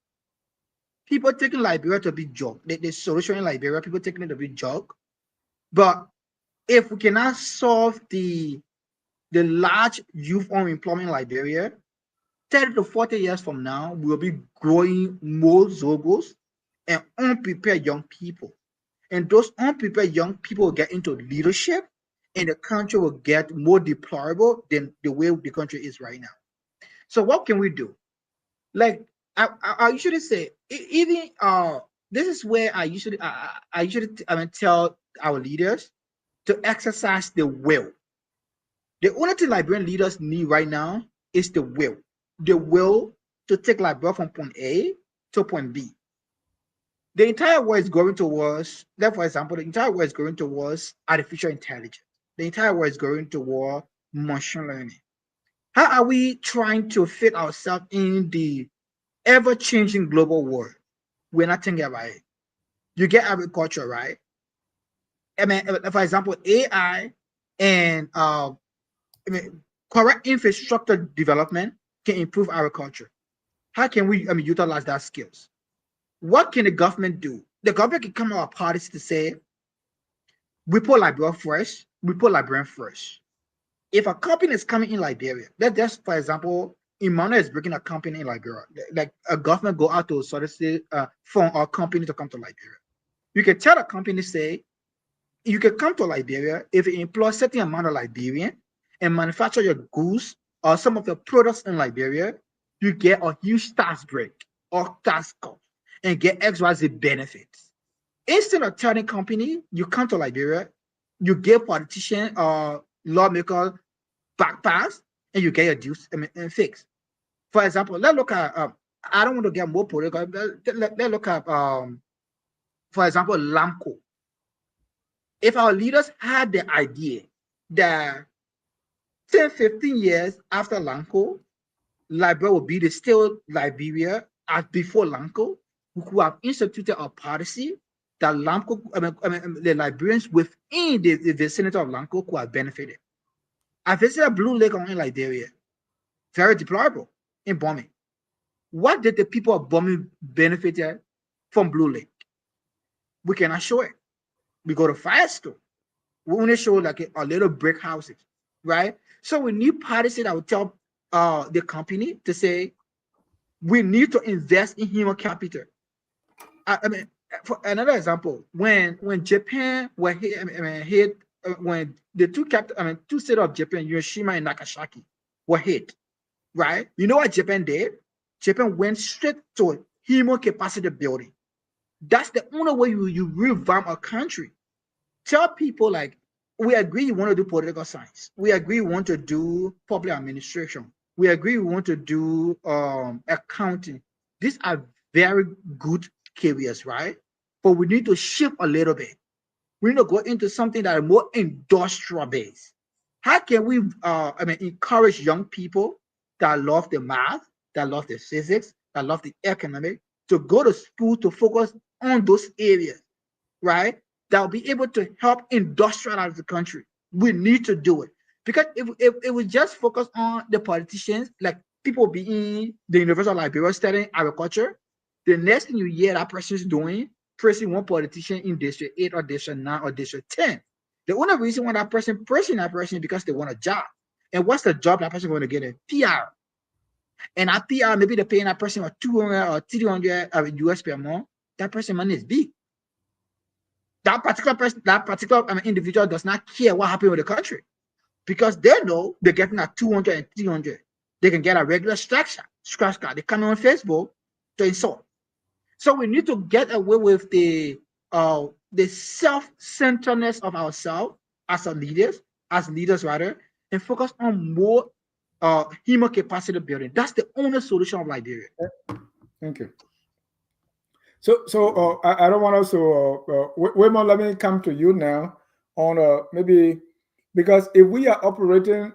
People taking Liberia to be joke. The solution in Liberia, people taking it to be joke. But if we cannot solve the large youth unemployment in Liberia, 30 to 40 years from now, we'll be growing more Zogos and unprepared young people. And those unprepared young people will get into leadership, and the country will get more deplorable than the way the country is right now. So what can we do? Like I usually say, even this is where I usually tell our leaders to exercise the will. The only thing Liberian leaders need right now is the will to take Liberia from point A to point B. The entire world is going towards, like for example, the entire world is going towards artificial intelligence. The entire world is going toward machine learning. How are we trying to fit ourselves in the ever-changing global world? We're not thinking about it. You get agriculture, right? For example, AI and correct infrastructure development can improve agriculture. How can we utilize that skills? What can the government do? The government can come out with policies to say, we put Liberia first, we put Liberian first. If a company is coming in Liberia, just for example, Emmanuel is bringing a company in Liberia, like a government go out to solicit for a company to come to Liberia. You can tell a company, say, you can come to Liberia if you employ a certain amount of Liberian and manufacture your goods or some of your products in Liberia, you get a huge tax break or tax cut and get XYZ benefits. Instead of telling company, you come to Liberia, you give politician or lawmaker back pass, and you get your dues fixed. For example, let's look at, I don't want to get more political, let's look at, for example, LAMCO. If our leaders had the idea that 10, 15 years after LAMCO, Liberia will be the still Liberia as before LAMCO, we could have instituted a policy that LAMCO, the Liberians within the vicinity of LAMCO could have benefited. I visited Blue Lake in Liberia. Very deplorable in bombing. What did the people of bombing benefited from Blue Lake? We cannot show it. We go to Firestone. We only show like a little brick houses, right? So we need policy that will tell the company to say, we need to invest in human capital. For another example, when Japan were hit, when the two cities of Japan, Hiroshima and Nagasaki, were hit, right? You know what Japan did? Japan went straight to human capacity building. That's the only way you revamp a country. Tell people like, we agree you want to do political science. We agree we want to do public administration. We agree we want to do accounting. These are very good careers, right? But we need to shift a little bit. We need to go into something that is more industrial based. How can we encourage young people that love the math, that love the physics, that love the economic, to go to school to focus on those areas, right? That will be able to help industrialize the country. We need to do it. Because if we just focus on the politicians, like people being the University of Liberia studying agriculture, the next thing you hear that person is doing, pressing one politician in District 8 or District 9 or District 10. The only reason why that person pressing that person is because they want a job. And what's the job that person going to get? A PR. And at PR, maybe they're paying that person 200 or 300 US per month. That person money is big. That particular person, that particular individual does not care what happened with the country, because they know they're getting a 200 and 300. They can get a regular scratch card. They come on Facebook to insult. So we need to get away with the self-centeredness of ourselves as leaders rather, and focus on more human capacity building. That's the only solution of Liberia. Thank you. I don't want us to, Waymon, let me come to you now on maybe, because if we are operating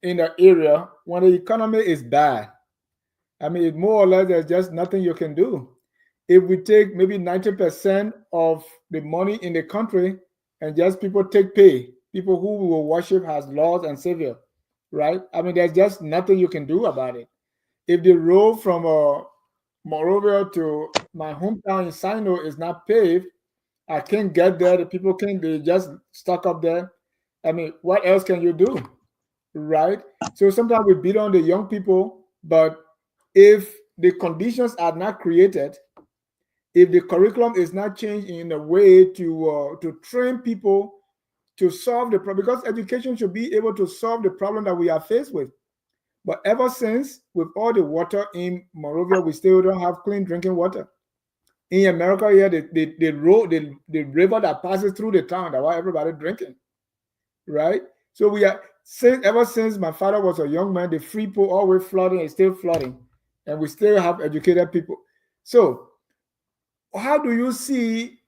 in an area when the economy is bad, I mean, more or less, there's just nothing you can do. If we take maybe 90% of the money in the country and just people take pay, people who will worship as Lord and Savior, right? I mean, there's just nothing you can do about it. If the road from Monrovia to my hometown in Sino is not paved, I can't get there. The people can't, they just stuck up there. I mean, what else can you do? Right? So sometimes we beat on the young people, but if the conditions are not created, if the curriculum is not changed in a way to train people to solve the problem, because education should be able to solve the problem that we are faced with. But ever since, with all the water in Monrovia, we still don't have clean drinking water. In America, here, the road, the river that passes through the town, that's why everybody drinking, right? So we are since ever since my father was a young man, the free pool always flooding and still flooding, and we still have educated people. So how do you see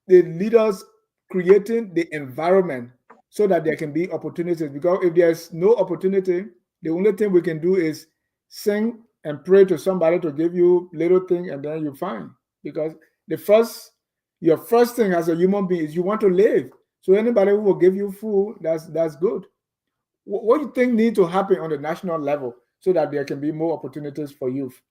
the leaders creating the environment so that there can be opportunities? Because if there's no opportunity, the only thing we can do is sing and pray to somebody to give you little thing, and then you find. Because your first thing as a human being is you want to live. So anybody who will give you food, that's good. What do you think needs to happen on the national level so that there can be more opportunities for youth?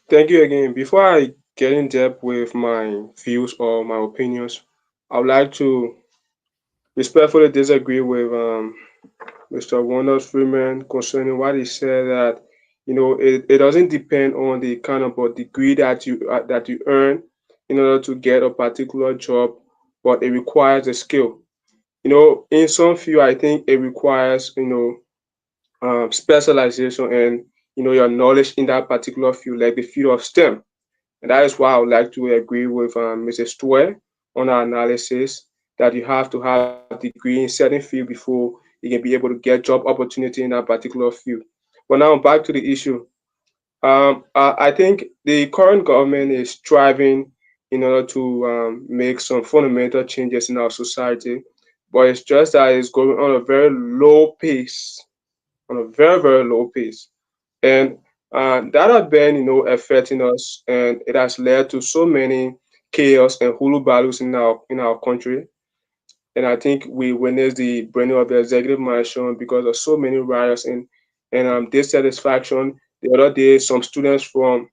Thank you again. Before I get in depth with my views or my opinions, I would like to respectfully disagree with Mr. Wonders Freeman concerning what he said that it doesn't depend on the kind of a degree that you earn in order to get a particular job, but it requires a skill. In some field, I think it requires specialization and your knowledge in that particular field, like the field of STEM. And that is why I would like to agree with Mrs. Stewart on our analysis that you have to have degree in certain field before you can be able to get job opportunity in that particular field. But now back to the issue. I think the current government is striving in order to make some fundamental changes in our society, but it's just that it's going on a very low pace, on a very, very low pace. And that has been, affecting us, and it has led to so many chaos and hulu battles in our country. And I think we witnessed the burning of the executive mansion because of so many riots and dissatisfaction. The other day, some students from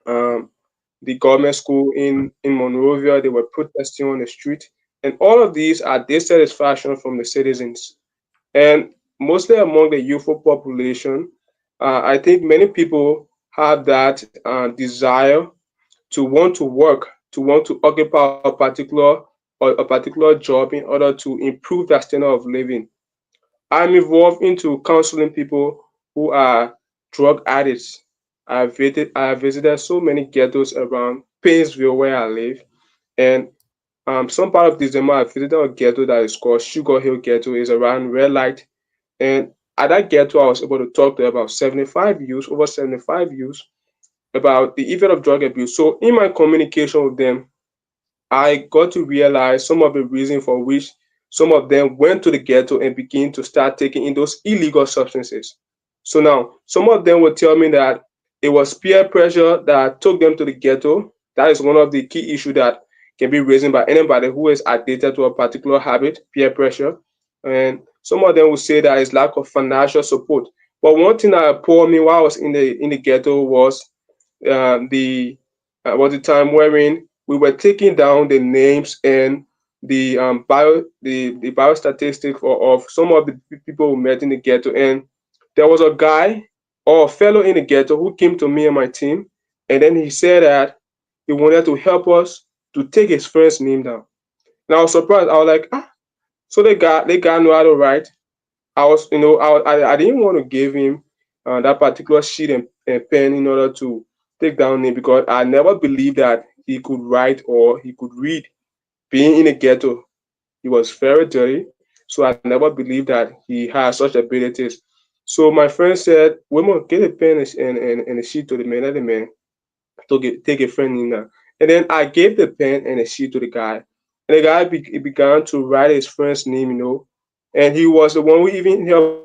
um, the government school in Monrovia, they were protesting on the street, and all of these are dissatisfaction from the citizens and mostly among the youthful population. I think many people have that desire to want to work, to want to occupy a particular job in order to improve their standard of living. I'm involved into counseling people who are drug addicts. I have visited so many ghettos around Painesville where I live, and some part of December I visited a ghetto that is called Sugar Hill Ghetto. It's around Red Light, and at that ghetto, I was able to talk to about 75 youths, over 75 youths, about the effect of drug abuse. So in my communication with them, I got to realize some of the reason for which some of them went to the ghetto and began to start taking in those illegal substances. So now, some of them would tell me that it was peer pressure that took them to the ghetto. That is one of the key issues that can be raised by anybody who is addicted to a particular habit, peer pressure. And some of them would say that it's lack of financial support. But one thing that poured me while I was in the ghetto the was the time wherein we were taking down the names and the biostatistics of some of the people we met in the ghetto, and there was a guy or a fellow in the ghetto who came to me and my team, and then he said that he wanted to help us to take his friend's name down. And I was surprised. I was like, ah, so they got know how to write. I was, I didn't want to give him that particular sheet and pen in order to take down name because I never believed that he could write or he could read. Being in a ghetto, he was very dirty, so I never believed that he had such abilities. So my friend said, "Women, get a pen and a sheet to the man. Let the man take a friend in there." And then I gave the pen and a sheet to the guy, and the guy he began to write his friend's name, and he was the one who even helped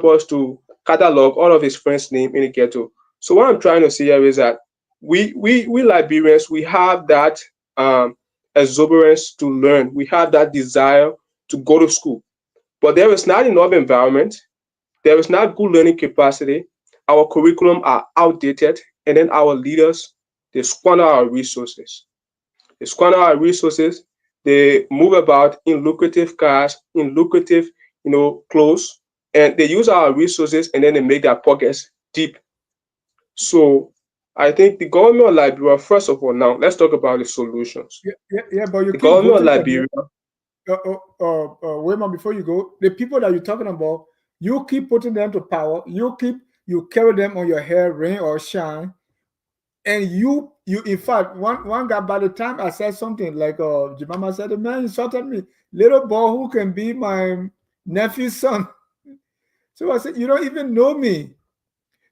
us to catalog all of his friends' name in the ghetto. So what I'm trying to say here is that we Liberians we have that um, exuberance to learn. We have that desire to go to school, but there is not enough environment. There is not good learning capacity. Our curriculum are outdated, and then our leaders they squander our resources. They squander our resources. They move about in lucrative cars, in lucrative, clothes, and they use our resources and then they make their pockets deep. So I think the government of Liberia, first of all, now let's talk about the solutions. Yeah, but you The keep government of voting for them. Liberia, Wait, man, before you go, the people that you're talking about, you keep putting them to power. You carry them on your hair, rain or shine, and you in fact one guy by the time I said something like Jemima said, the man insulted me, little boy who can be my nephew's son. So I said, you don't even know me.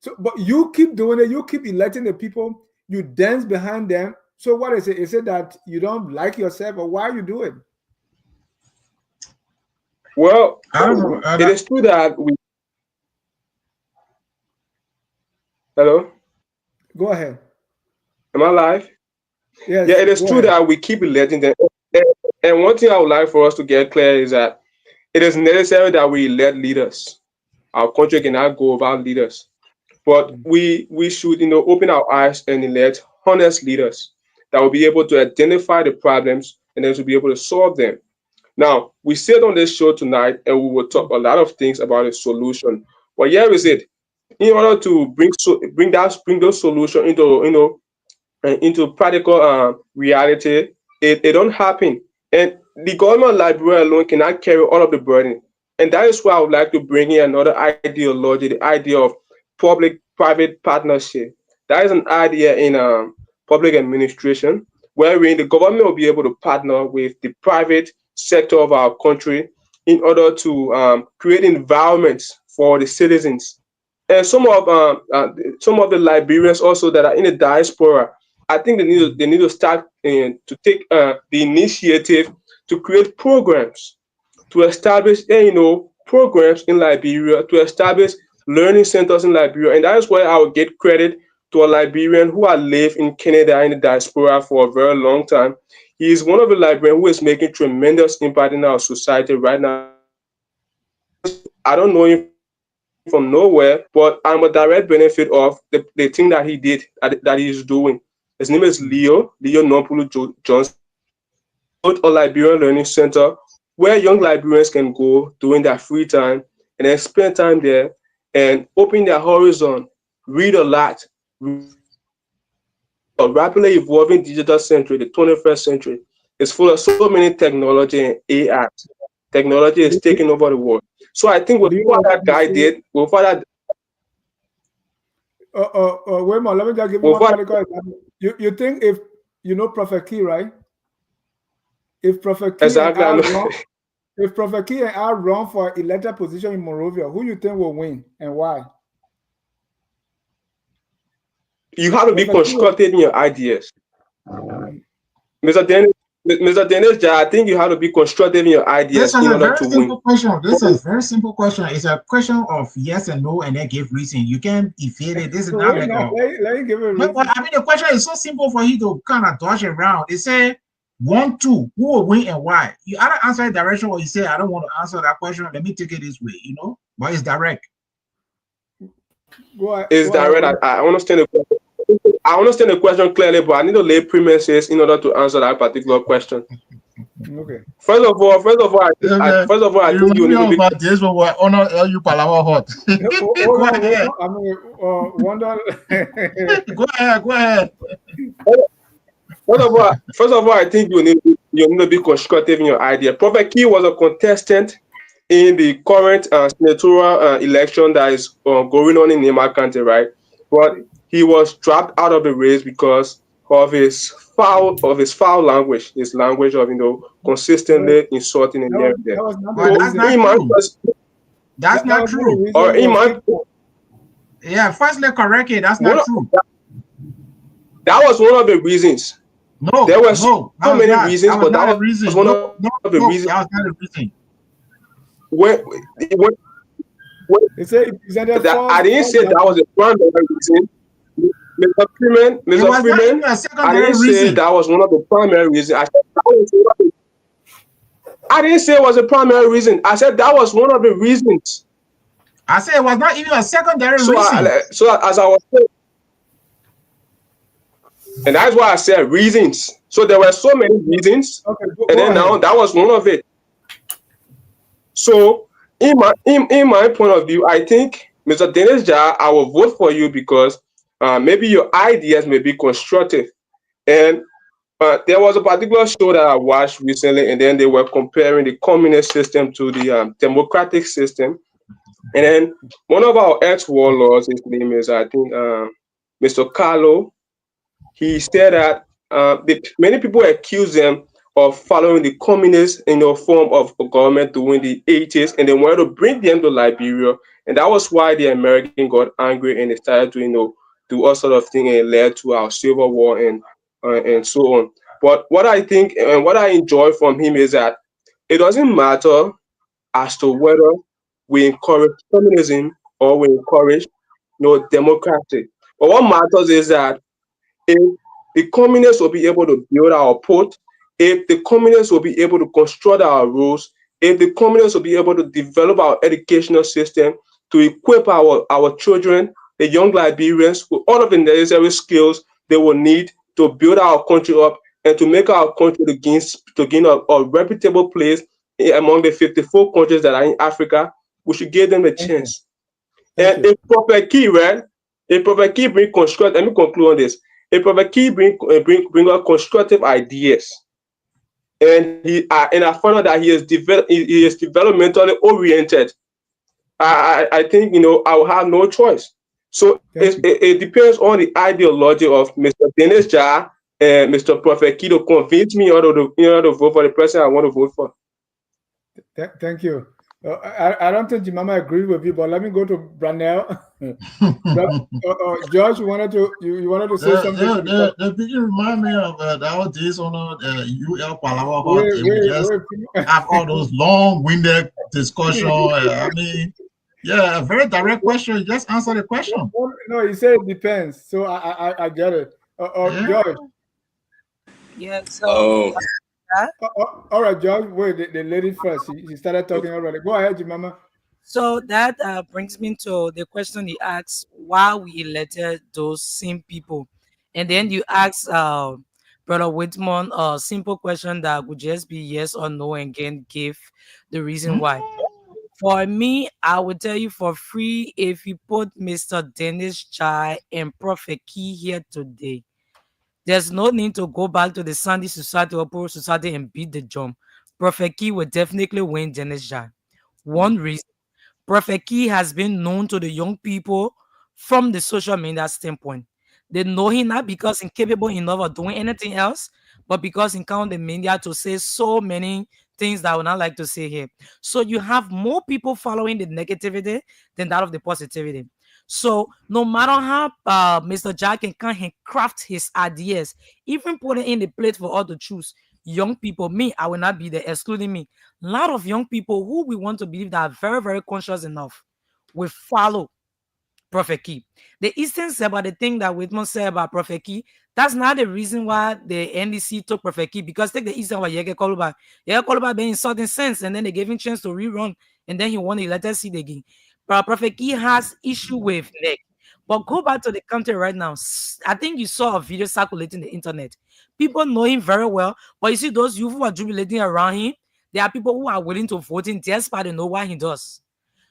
So, but you keep doing it. You keep electing the people. You dance behind them. So what is it? Is it that you don't like yourself, or why you do it? well, I don't know. it is true that we. Hello, Go ahead. am I live? Yeah, Yes, it is go true ahead. that we keep electing them. And and one thing I would like for us to get clear is that it is necessary that we elect leaders. Our country cannot go without leaders. But we should, open our eyes and elect honest leaders that will be able to identify the problems and then to be able to solve them. Now, we sit on this show tonight and we will talk a lot of things about a solution. But here is it. In order to bring those solutions into practical reality, it don't happen. And the government library alone cannot carry all of the burden. And that is why I would like to bring in another ideology, the idea of public-private partnership. That is an idea in public administration, wherein the government will be able to partner with the private sector of our country in order to create environments for the citizens. And some of the Liberians also that are in the diaspora, I think they need to start to take the initiative to create programs to establish programs in Liberia to establish learning centers in Liberia, and that is where I will get credit to a Liberian who has lived in Canada in the diaspora for a very long time. He is one of the Liberians who is making tremendous impact in our society right now. I don't know him from nowhere, but I'm a direct benefit of the thing that he did, that he is doing. His name is Leo Johnson. He built a Liberian learning center where young Liberians can go during their free time and then spend time there and open their horizon, read a lot, a rapidly evolving digital century, the 21st century, is full of so many technology and AI. Technology is taking over the world. So I think with Leo, what that guy did, wait a minute, let me just give you with one what practical example. You think if you know Prophet Key, right? If Prophet Key and exactly I I know. run, if Prophet Key and I run for elected position in Monrovia, who you think will win and why? You have to be Prophet Key. constructive in your ideas. Mhm. Mr. Dennis, I think you have to be constructive in your This ideas is in a order very to win. simple question. This is a very simple question. It's a question of yes and no, and then give reason. You can't evade it. This is not Wait, like now, a. let me give a No, but reason. I mean, the question is so simple for you to kind of dodge around. It say 1-2, who will win and why? You either answer it direction or you say, I don't want to answer that question. Let me take it this way. But it's direct. Is Go ahead. direct. I understand the question. I understand the question clearly, but I need to lay premises in order to answer that particular question. Okay. First of all, I You think remind you me need to of be. this one where honor LU Palava hot. Hold Go on, wait, ahead. I mean, wonder. Go ahead. Go ahead. First of all, I think you need to be constructive in your idea. Prophet Key was a contestant in the current senatorial election that is going on in Nema County, right? But he was dropped out of the race because of his foul language, his language of No, consistently insulting and that everything. was not the But So that's reason. not in my true. That's That not was not the true. reason or he in was my kicked out. Yeah, firstly, correct it. That's one not of, true. that was one of the reasons. There No, were so no, that was many not. reasons, That was but not that a was reason. one No, of the no, reasons no, that was not a reason. when, They say he presented that I didn't false say that was document. a primary reason. Mr. Freeman, It Mr. was not even Freeman, a I didn't secondary say reason. that was one of the primary reasons. I didn't say it was a primary reason. I said that was one of the reasons. I said it was not even a secondary So, reason. as I was saying, and that's why I said reasons. So there were so many reasons, Okay, and go then now ahead. that was one of it. So in my point of view, I think Mr. Dennis Jar, I will vote for you because maybe your ideas may be constructive. And there was a particular show that I watched recently, and then they were comparing the communist system to the democratic system. And then one of our ex-warlords, his name is, I think, Mr. Carlo, he said that many people accuse them of following the communist form of government during the 80s, and they wanted to bring them to Liberia, and that was why the American got angry and they started to do all sort of things, and it led to our civil war and so on. But what I think and what I enjoy from him is that it doesn't matter as to whether we encourage communism or we encourage democracy. But what matters is that if the communists will be able to build our port, if the communists will be able to construct our roads, if the communists will be able to develop our educational system to equip our children, the young Liberians, with all of the necessary skills they will need to build our country up and to make our country to gain a reputable place among the 54 countries that are in Africa, we should give them a Thank you. chance. Thank And you. if Prophet Key, right? If Prophet Key bring construct, let me conclude on this. If Prophet Key bring out constructive ideas, and I found out that he is developmentally oriented, I think I will have no choice. So Thank you. it depends on the ideology of Mr. Dennis Jar and Mr. Prophet Key to convince me to vote for the person I want to vote for. Thank you. I don't think Jemima agreed with you, but let me go to Branell. George, you wanted to say something before. The picture remind me of our days on UL Palawa Hut. Wait, We wait, just wait. have all those long-winded discussion. I mean, yeah, a very direct question. You just answer the question. No, he said it depends. So I get it. Yeah. George. Yeah, so Um, that All right, George. Wait, the lady first. She started talking already. Go ahead, Jemima. brings me to the question he asks why we elected those same people. And then you ask Brother Whitman a simple question that would just be yes or no and again give the reason Hmm? why. For me, I would tell you for free if you put Mr. Dennis Chai and Prophet Key here today. There's no need to go back to the Sandy Society or Poor Society and beat the drum. Prophet Key will definitely win Dennis Chai. One reason. Prophet Key has been known to the young people from the social media standpoint. They know him not because he's capable enough of doing anything else, but because he count the media to say so many things that I would not like to say here. So you have more people following the negativity than that of the positivity. So no matter how Mr. Jack can craft his ideas, even put it in the plate for all to choose, young people, me, I will not be there, excluding me. A lot of young people who we want to believe that are very, very conscious enough will follow Prophet Key. The instance about the thing that Whitman said about Prophet Key, that's not the reason why the NDC took Prophet Key. Because take the instance of Yege Koluba. Yege Koluba being in certain sense, and then they gave him chance to rerun, and then he won the elected seat again. But Prophet Key has issue with neck. But go back to the country right now. I think you saw a video circulating the internet. People know him very well, but you see those youth who are jubilating around him, there are people who are willing to vote him despite they know what he does.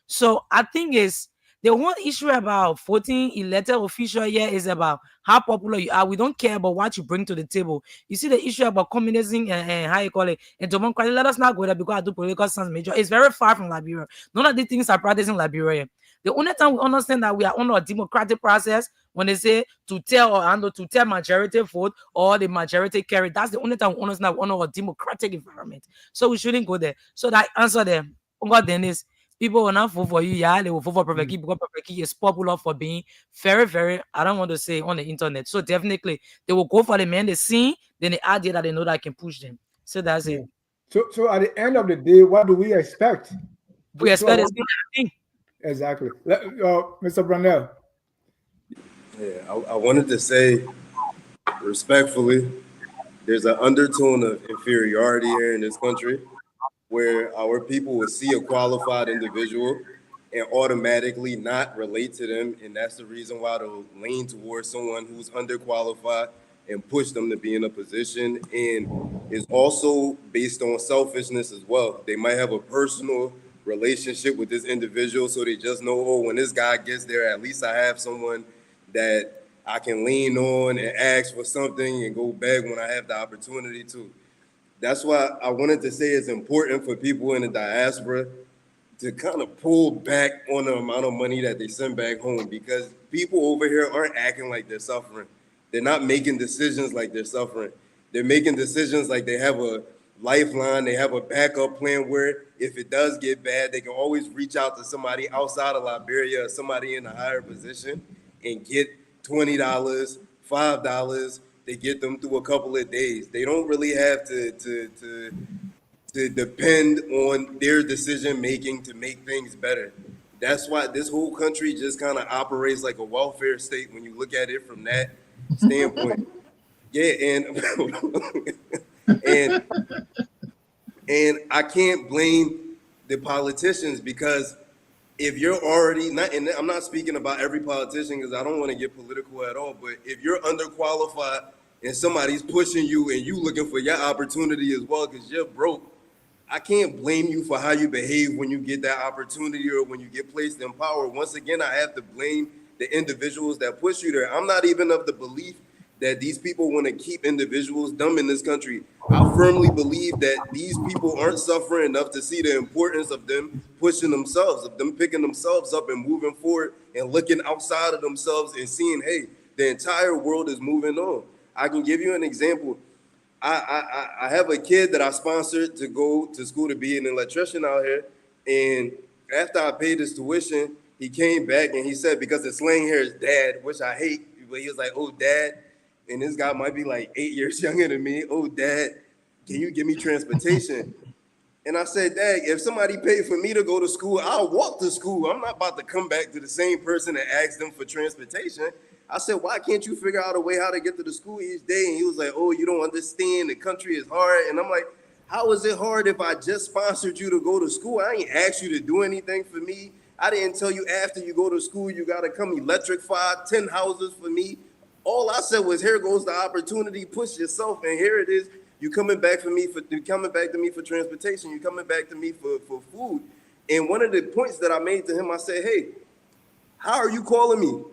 So I think is The one issue about voting elected official here is about how popular you are. We don't care about what you bring to the table. You see the issue about communism and how you call it and democracy. Let us not go there because I do political science major. It's very far from Liberia. None of these things are practiced in Liberia. The only time we understand that we are under a democratic process when they say to tell or handle to tell majority vote or the majority carry. That's the only time we understand that we're under a democratic environment. So we shouldn't go there. So that answer there. God Dennis, people will not vote for you. Yeah, they will vote for Prophet Key because Prophet Key is popular for being very, very, I don't want to say on the internet. So definitely they will go for the man they see, then the idea that they know that can push them. So that's it. So at the end of the day, what do we expect? We So I expect the want, same thing. exactly. Mr. Brunel. Yeah, I wanted to say respectfully, there's an undertone of inferiority here in this country where our people will see a qualified individual and automatically not relate to them. And that's the reason why they'll lean towards someone who's underqualified and push them to be in a position. And is also based on selfishness as well. They might have a personal relationship with this individual, so they just know, oh, when this guy gets there, at least I have someone that I can lean on and ask for something and go beg when I have the opportunity to. That's why I wanted to say it's important for people in the diaspora to kind of pull back on the amount of money that they send back home, because people over here aren't acting like they're suffering. They're not making decisions like they're suffering. They're making decisions like they have a lifeline, they have a backup plan where if it does get bad, they can always reach out to somebody outside of Liberia or somebody in a higher position and get $20, $5. They get them through a couple of days. They don't really have to depend on their decision making to make things better. That's why this whole country just kind of operates like a welfare state when you look at it from that standpoint. Yeah, and and I can't blame the politicians, because if you're already not, and I'm not speaking about every politician because I don't want to get political at all, but if you're underqualified and somebody's pushing you and you looking for your opportunity as well because you're broke, I can't blame you for how you behave when you get that opportunity or when you get placed in power. Once again, I have to blame the individuals that push you there. I'm not even of the belief that these people want to keep individuals dumb in this country. I firmly believe that these people aren't suffering enough to see the importance of them pushing themselves, of them picking themselves up and moving forward and looking outside of themselves and seeing, hey, the entire world is moving on. I can give you an example. I have a kid that I sponsored to go to school to be an electrician out here. And after I paid his tuition, he came back and he said, because the slang here is dad, which I hate, but he was like, oh, dad. And this guy might be like 8 years younger than me. Oh, dad, can you give me transportation? And I said, Dad, if somebody paid for me to go to school, I'll walk to school. I'm not about to come back to the same person and ask them for transportation. I said, why can't you figure out a way how to get to the school each day? And he was like, oh, you don't understand. The country is hard. And I'm like, how is it hard if I just sponsored you to go to school? I ain't asked you to do anything for me. I didn't tell you after you go to school, you got to come electrify 10 houses for me. All I said was, here goes the opportunity. Push yourself, and here it is. You coming back to me for transportation. You coming back to me for food. And one of the points that I made to him, I said, hey, how are you calling me?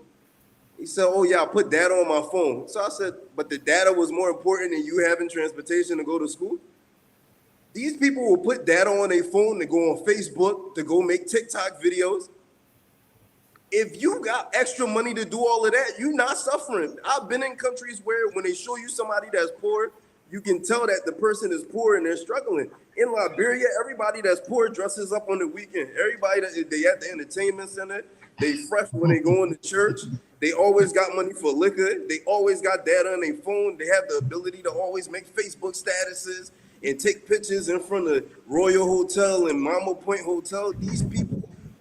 He said, oh yeah, I put data on my phone. So I said, but the data was more important than you having transportation to go to school? These people will put data on their phone to go on Facebook, to go make TikTok videos. If you got extra money to do all of that, you're not suffering. I've been in countries where when they show you somebody that's poor, you can tell that the person is poor and they're struggling. In Liberia, everybody that's poor dresses up on the weekend. Everybody they at the entertainment center, they fresh when they go into church. They always got money for liquor. They always got data on their phone. They have the ability to always make Facebook statuses and take pictures in front of Royal Hotel and Mama Point Hotel. These people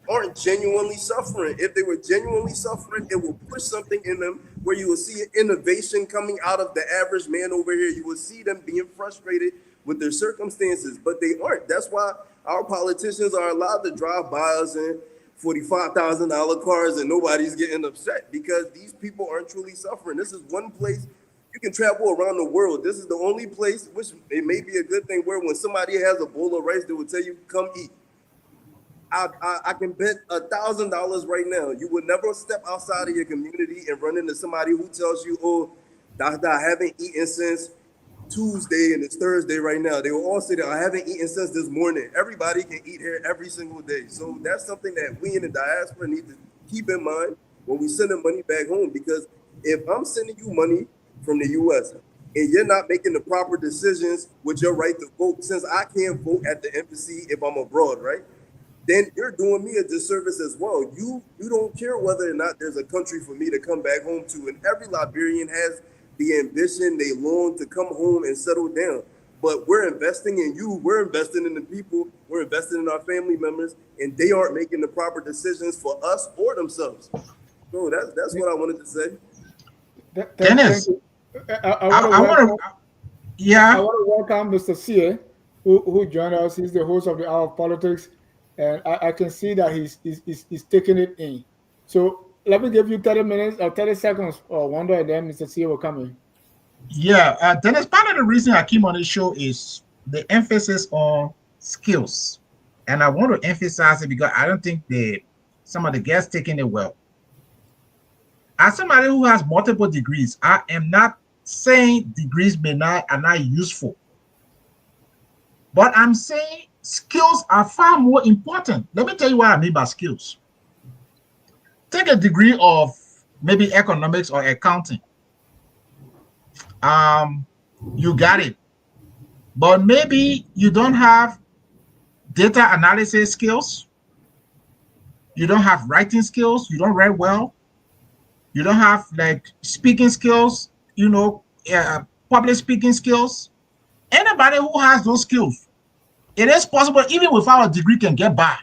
aren't genuinely suffering. If they were genuinely suffering, it will push something in them where you will see an innovation coming out of the average man over here. You will see them being frustrated with their circumstances, but they aren't. That's why our politicians are allowed to drive by us in $45,000 cars and nobody's getting upset, because these people aren't truly suffering. This is one place you can travel around the world. This is the only place, which it may be a good thing, where when somebody has a bowl of rice, they will tell you, come eat. I can bet $1,000 right now. You would never step outside of your community and run into somebody who tells you, "Oh, doctor, I haven't eaten since Tuesday and it's Thursday right now." They will all say that I haven't eaten since this morning. Everybody can eat here every single day. So that's something that we in the diaspora need to keep in mind when we sending money back home. Because if I'm sending you money from the US and you're not making the proper decisions with your right to vote, since I can't vote at the embassy if I'm abroad, right? Then you're doing me a disservice as well. You don't care whether or not there's a country for me to come back home to. And every Liberian has the ambition, they long to come home and settle down. But we're investing in you, we're investing in the people, we're investing in our family members, and they aren't making the proper decisions for us or themselves. So that's what I wanted to say. Thank Dennis, you. I want to I want welcome. to, I yeah, want to welcome Mr. Sie, who joined us. He's the host of the Hour of Politics, and I can see that he's taking it in. So let me give you 30 minutes or 30 seconds or wonder, and then Mr. Sie will come in. yeah. Dennis, part of the reason I came on this show is the emphasis on skills. And I want to emphasize it because I don't think some of the guests taking it well. As somebody who has multiple degrees, I am not saying degrees are not useful, but I'm saying skills are far more important. Let me tell you what I mean by skills. Take a degree of maybe economics or accounting. You got it, but maybe you don't have data analysis skills. You don't have writing skills. You don't write well. You don't have like speaking skills. Public speaking skills. Anybody who has those skills, it is possible even without a degree can get by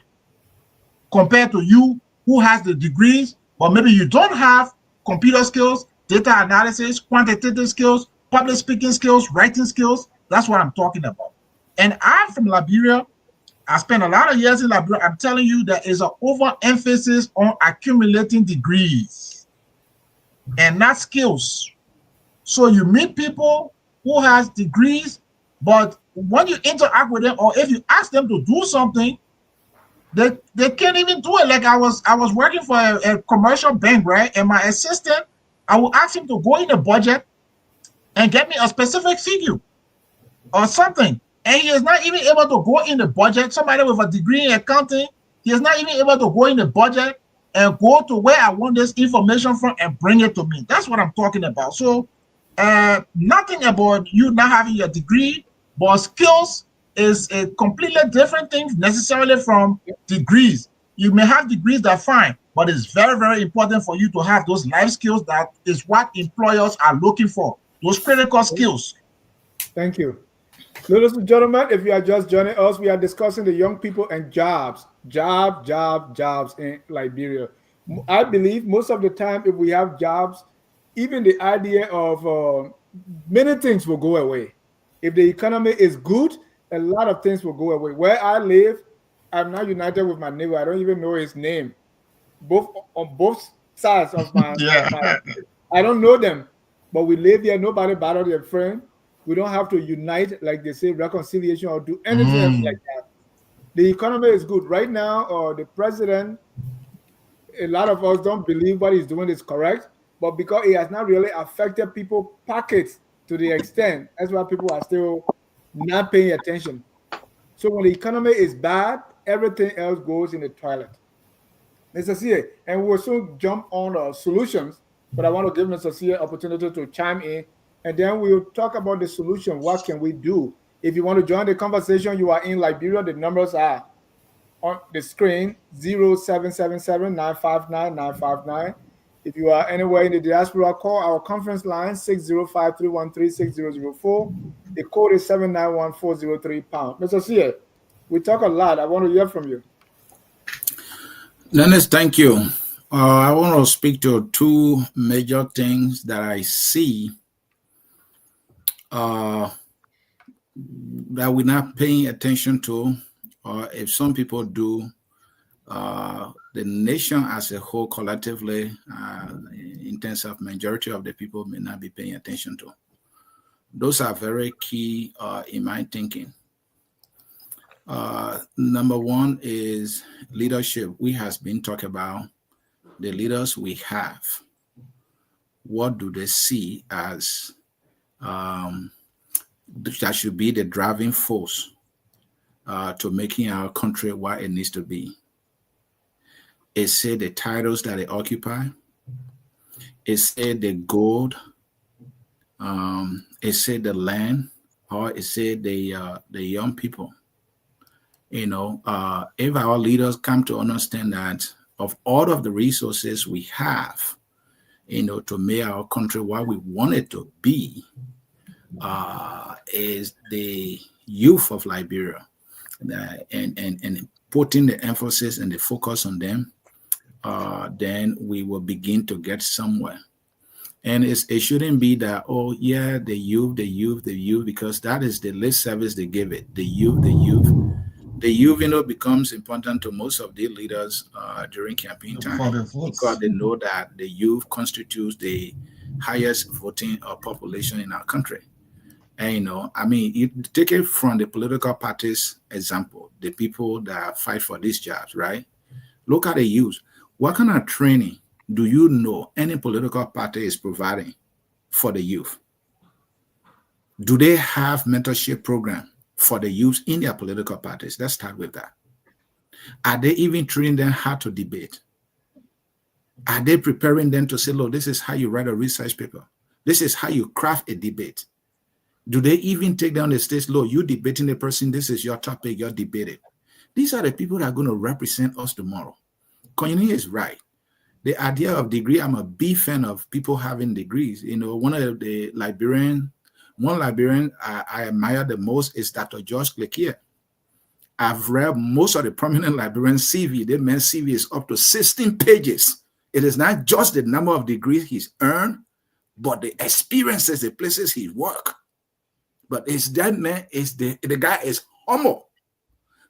compared to you who has the degrees, but maybe you don't have computer skills, data analysis, quantitative skills, public speaking skills, writing skills. That's what I'm talking about. And I'm from Liberia. I spent a lot of years in Liberia. I'm telling you, there is an overemphasis on accumulating degrees and not skills. So you meet people who has degrees, but when you interact with them or if you ask them to do something, they can't even do it. Like I was working for a commercial bank, right? And my assistant, I will ask him to go in the budget and get me a specific figure or something. And he is not even able to go in the budget. Somebody with a degree in accounting, he is not even able to go in the budget and go to where I want this information from and bring it to me. That's what I'm talking about. So nothing about you not having your degree, but skills is a completely different thing necessarily from degrees. You may have degrees that are fine, but it's very, very important for you to have those life skills. That is what employers are looking for, those critical skills. Thank you. Ladies and gentlemen, if you are just joining us, we are discussing the young people and jobs in Liberia. I believe most of the time, if we have jobs, even the idea of many things will go away. If the economy is good, a lot of things will go away. Where I live, I'm not united with my neighbor. I don't even know his name. Both on both sides of Yeah. my I don't know them, but we live here. Nobody battled their friend. We don't have to unite, like they say, reconciliation or do anything else like that. The economy is good right now. Or the president, a lot of us don't believe what he's doing is correct, but because it has not really affected people pockets to the extent, that's why people are still not paying attention. So when the economy is bad, everything else goes in the toilet. Mr. C, and we'll soon jump on solutions, but I want to give Mr. C an opportunity to chime in, and then we'll talk about the solution. What can we do? If you want to join the conversation, you are in Liberia. The numbers are on the screen 0777-959-959. If you are anywhere in the diaspora, call our conference line 605-313-6004. The code is 791-403 #. Mr. C, we talk a lot. I want to hear from you. Dennis, thank you. I want to speak to two major things that I see that we're not paying attention to, or if some people do, the nation as a whole collectively, in terms of majority of the people, may not be paying attention to. Those are very key in my thinking. Number one is leadership. We has been talking about the leaders we have. What do they see as that should be the driving force to making our country what it needs to be? Is it the titles that they occupy? Is it the gold? Is it the land? Or is it the young people? You know, if our leaders come to understand that of all of the resources we have, you know, to make our country what we want it to be, is the youth of Liberia, and putting the emphasis and the focus on them, then we will begin to get somewhere. And it shouldn't be that, oh yeah, the youth, because that is the lip service they give it. The youth, you know, becomes important to most of the leaders during campaign time, because they know that the youth constitutes the highest voting population in our country. And you know, I mean, you take it from the political parties example, the people that fight for these jobs, right? Look at the youth. What kind of training do you know any political party is providing for the youth? Do they have mentorship program for the youth in their political parties? Let's start with that. Are they even training them how to debate? Are they preparing them to say, look, this is how you write a research paper. This is how you craft a debate. Do they even take down the stage, look, you debating the person, this is your topic, you're debating. These are the people that are going to represent us tomorrow. Konyini is right. The idea of degree, I'm a big fan of people having degrees. You know, one Liberian I admire the most is Dr. George Clequier. I've read most of the prominent Liberian CV. The man's CV is up to 16 pages. It is not just the number of degrees he's earned, but the experiences, the places he worked. But that man is the guy is humble,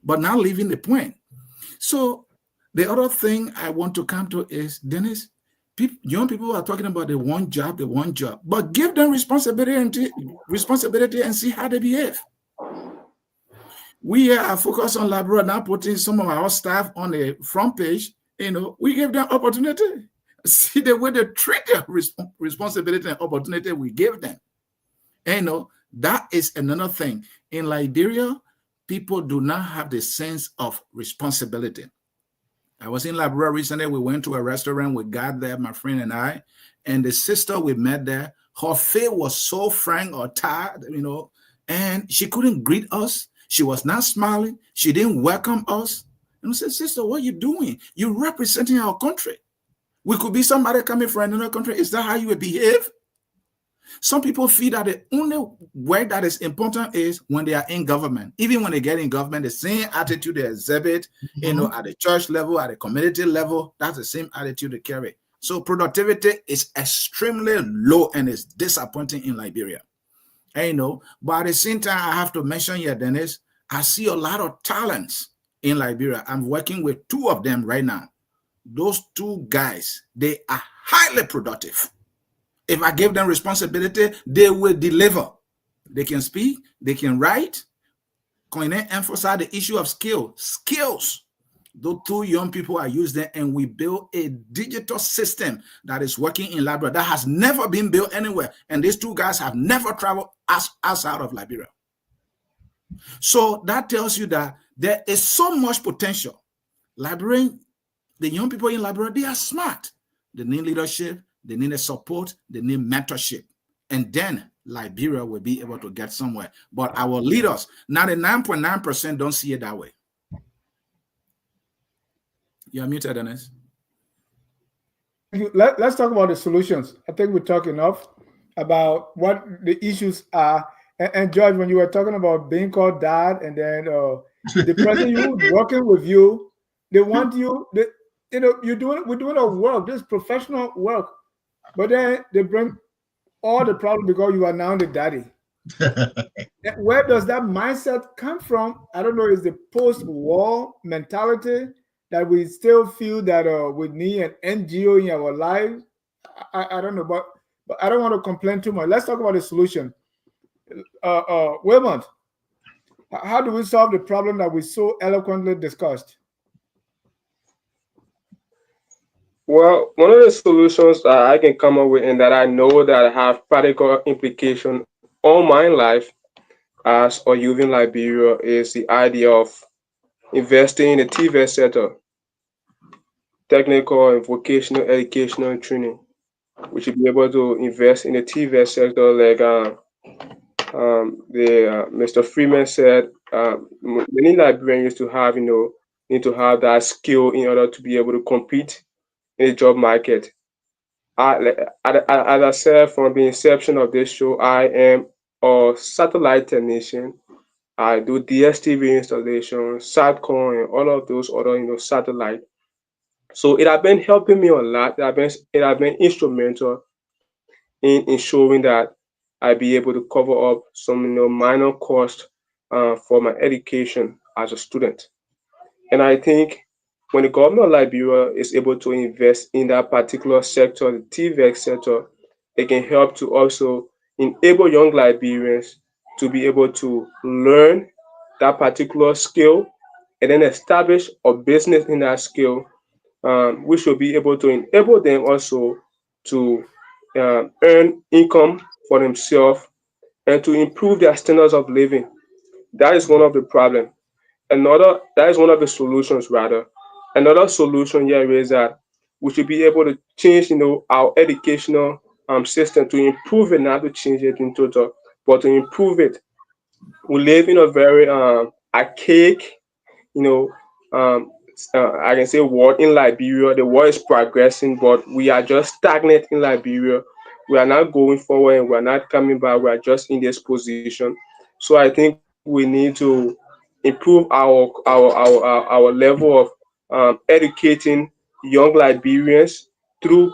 but not leaving the point. So the other thing I want to come to is, Dennis, young people are talking about the one job, but give them responsibility and see how they behave. We are focused on Liberia, now putting some of our staff on the front page. You know, we give them opportunity. See the way they treat their responsibility and opportunity we give them. And, you know, that is another thing. In Liberia, people do not have the sense of responsibility. I was in Liberia recently. We went to a restaurant. We got there, my friend and I, and the sister we met there, her face was so frank or tired, you know, and she couldn't greet us. She was not smiling. She didn't welcome us. And I said, sister, what are you doing? You're representing our country. We could be somebody coming from another country. Is that how you would behave? Some people feel that the only way that is important is when they are in government. Even when they get in government, the same attitude they exhibit, you know, at the church level, at the community level, that's the same attitude they carry. So productivity is extremely low and it's disappointing in Liberia. And, you know, but at the same time, I have to mention here, Dennis, I see a lot of talents in Liberia. I'm working with two of them right now. Those two guys, they are highly productive. If I give them responsibility, they will deliver. They can speak, they can write. Can I emphasize the issue of skills? Those two young people are using, and we build a digital system that is working in Liberia that has never been built anywhere. And these two guys have never traveled outside of Liberia. So that tells you that there is so much potential. The young people in Liberia, they are smart. They need leadership, they need support, they need mentorship. And then Liberia will be able to get somewhere. But our leaders, 99.9% don't see it that way. You're muted, Dennis. Let's talk about the solutions. I think we talk enough about what the issues are. And George, when you were talking about being called dad, and then the person you working with you, they want you, you know, we're doing our work, this professional work, but then they bring all the problem because you are now the daddy. Where does that mindset come from? I don't know. Is the post-war mentality that we still feel that we need an NGO in our lives? I don't know, but I don't want to complain too much. Let's talk about the solution. Wilmot, How do we solve the problem that we so eloquently discussed? Well, one of the solutions that I can come up with and that I know that have practical implication on my life as a youth in Liberia is the idea of investing in the TVET sector, technical and vocational educational and training. We should be able to invest in the TVET sector like the Mr. Freeman said. Many Liberians used to have, need to have that skill in order to be able to compete in the job market. As I said from the inception of this show, I am a satellite technician. I do DSTV installation, SATCOM, and all of those other satellite. So it has been helping me a lot. It has been instrumental in ensuring that I be able to cover up some minor cost for my education as a student. And I think when the government of Liberia is able to invest in that particular sector, the TVEC sector, it can help to also enable young Liberians to be able to learn that particular skill and then establish a business in that skill, which will be able to enable them also to earn income for themselves and to improve their standards of living. That is one of the problems. Another that is one of the solutions rather. Another solution here is that we should be able to change, our educational system to improve it, not to change it in total, but to improve it. We live in a very archaic, you know, I can say world in Liberia. The world is progressing, but we are just stagnant in Liberia. We are not going forward and we are not coming back. We are just in this position. So I think we need to improve our level of educating young Liberians through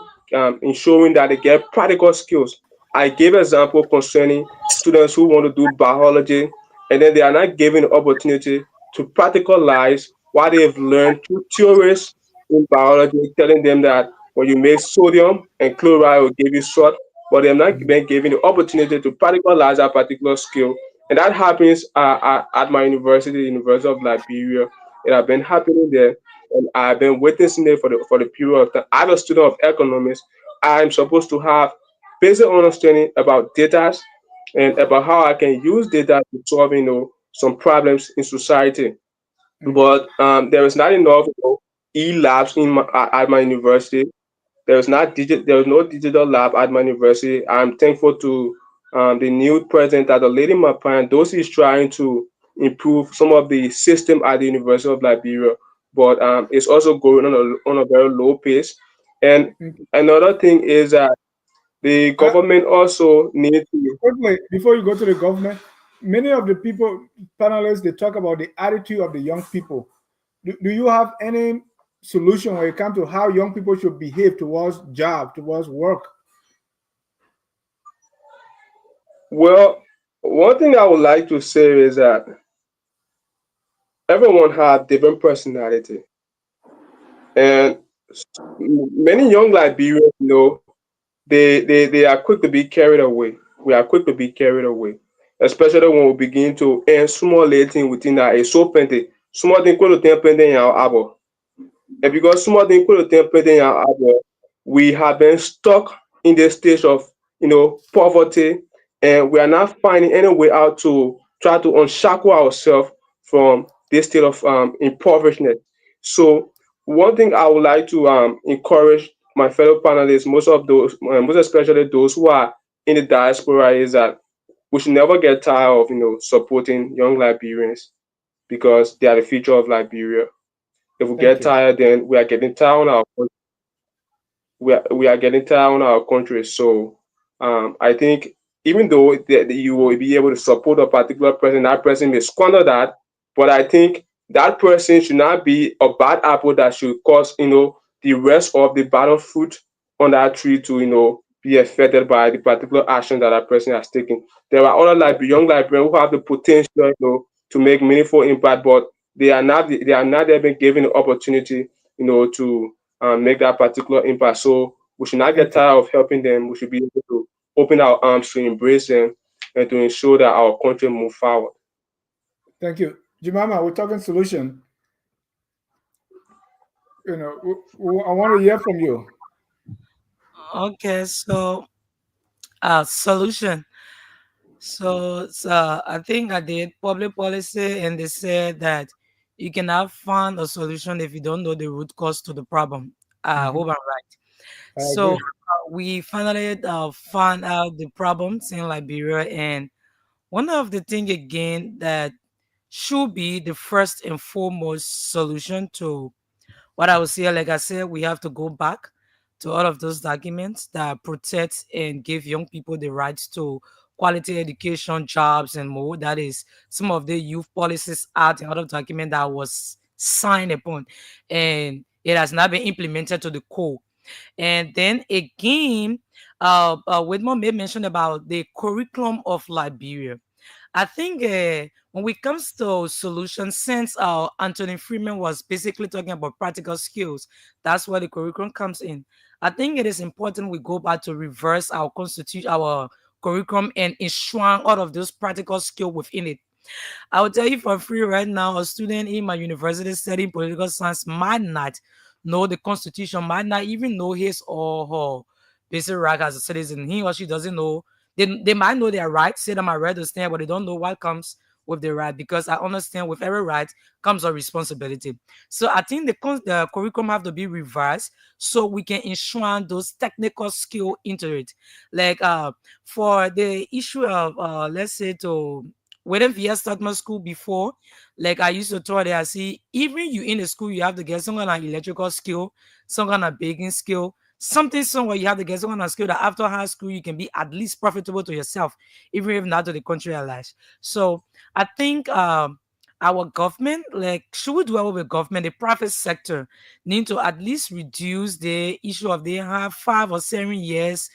ensuring that they get practical skills. I gave example concerning students who want to do biology and then they are not given the opportunity to practicalize what they've learned through theories in biology, telling them that when you make sodium and chloride will give you salt, but they're not being given the opportunity to practicalize that particular skill. And that happens at my university, the University of Liberia. It has been happening there, and I've been witnessing it for the period of time. As a student of economics, I'm supposed to have basic understanding about data and about how I can use data to solve, some problems in society. But there is not enough, e-labs at my university. There is no digital lab at my university. I'm thankful to the new president at the Lady Mapan. Those is trying to improve some of the system at the University of Liberia, but it's also going on a very low pace. And another thing is that the Uh, government also needs to. Quickly, before you go to the government, many of the people, panelists, they talk about the attitude of the young people. Do you have any solution when it comes to how young people should behave towards job, towards work? Well, one thing I would like to say is that everyone has different personality, and many young Liberians, they are quick to be carried away. We are quick to be carried away, especially when we begin to earn small thing within that. A so plenty, small thing, quite a plenty in our abo. And because some of the including we have been stuck in this stage of poverty, and we are not finding any way out to try to unshackle ourselves from this state of impoverishment. So one thing I would like to encourage my fellow panelists, most especially those who are in the diaspora, is that we should never get tired of supporting young Liberians because they are the future of Liberia. If we Thank get you. tired, then we are getting tired on our country. So I think even though you will be able to support a particular person, that person may squander that. But I think that person should not be a bad apple that should cause the rest of the bottom fruit on that tree to be affected by the particular action that that person has taken. There are other young Liberians who have the potential to make meaningful impact, but they are not even given the opportunity to make that particular impact. So we should not get Thank you. tired of helping them. We should be able to open our arms to embrace them and to ensure that our country move forward. Thank you. Jemima, we're talking solution. I want to hear from you. Okay, so solution. So I think I did public policy, and they said that you cannot find a solution if you don't know the root cause to the problem. I Mhm. hope I'm right. I So agree. we finally found out the problems in Liberia, and one of the thing again that should be the first and foremost solution to what I would say, like I said, we have to go back to all of those documents that protect and give young people the rights to quality education, jobs, and more. That is some of the Youth Policies Act and other document that was signed upon, and it has not been implemented to the core. And then again, Whitmore made mention about the curriculum of Liberia. I think when it comes to solutions, since Anthony Freeman was basically talking about practical skills, that's where the curriculum comes in. I think it is important we go back to reverse our constitution, our curriculum, and enshrine all of those practical skills within it. I will tell you for free right now, a student in my university studying political science might not know the constitution, might not even know his or her basic right as a citizen. He or she doesn't know. They might know their right, say them I read the stand, but they don't know what comes with the right, because I understand with every right comes a responsibility. So I think the curriculum have to be revised so we can enshrine those technical skill into it. Like for the issue of let's say to whenever you start my school before, like I used to tell there, I see even you in the school, you have to get some kind of electrical skill, some kind of baking skill, something somewhere you have to get some kind of skill that after high school you can be at least profitable to yourself, even if not to the country at large. So I think our government, like should we do away with government, the private sector need to at least reduce the issue of they have 5 or 7 years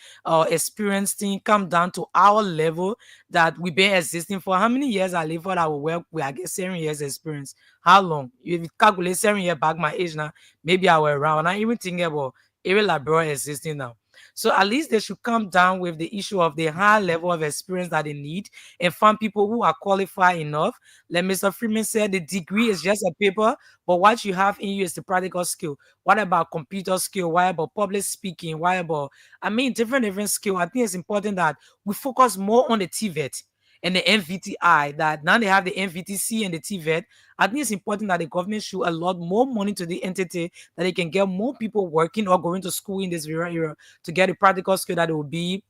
experience thing come down to our level that we've been existing for how many years I live for that will work we I get 7 years experience. How long? If you calculate 7 years back my age now, maybe I were around. I even think about area library existing now. So at least they should come down with the issue of the high level of experience that they need and find people who are qualified enough. Like Mr. Freeman said, the degree is just a paper, but what you have in you is the practical skill. What about computer skill? What about public speaking? What about different skill? I think it's important that we focus more on the TVET and the MVTI. That now they have the MVTC and the TVET. I think it's important that the government should allot more money to the entity that they can get more people working or going to school in this very era to get a practical skill that will be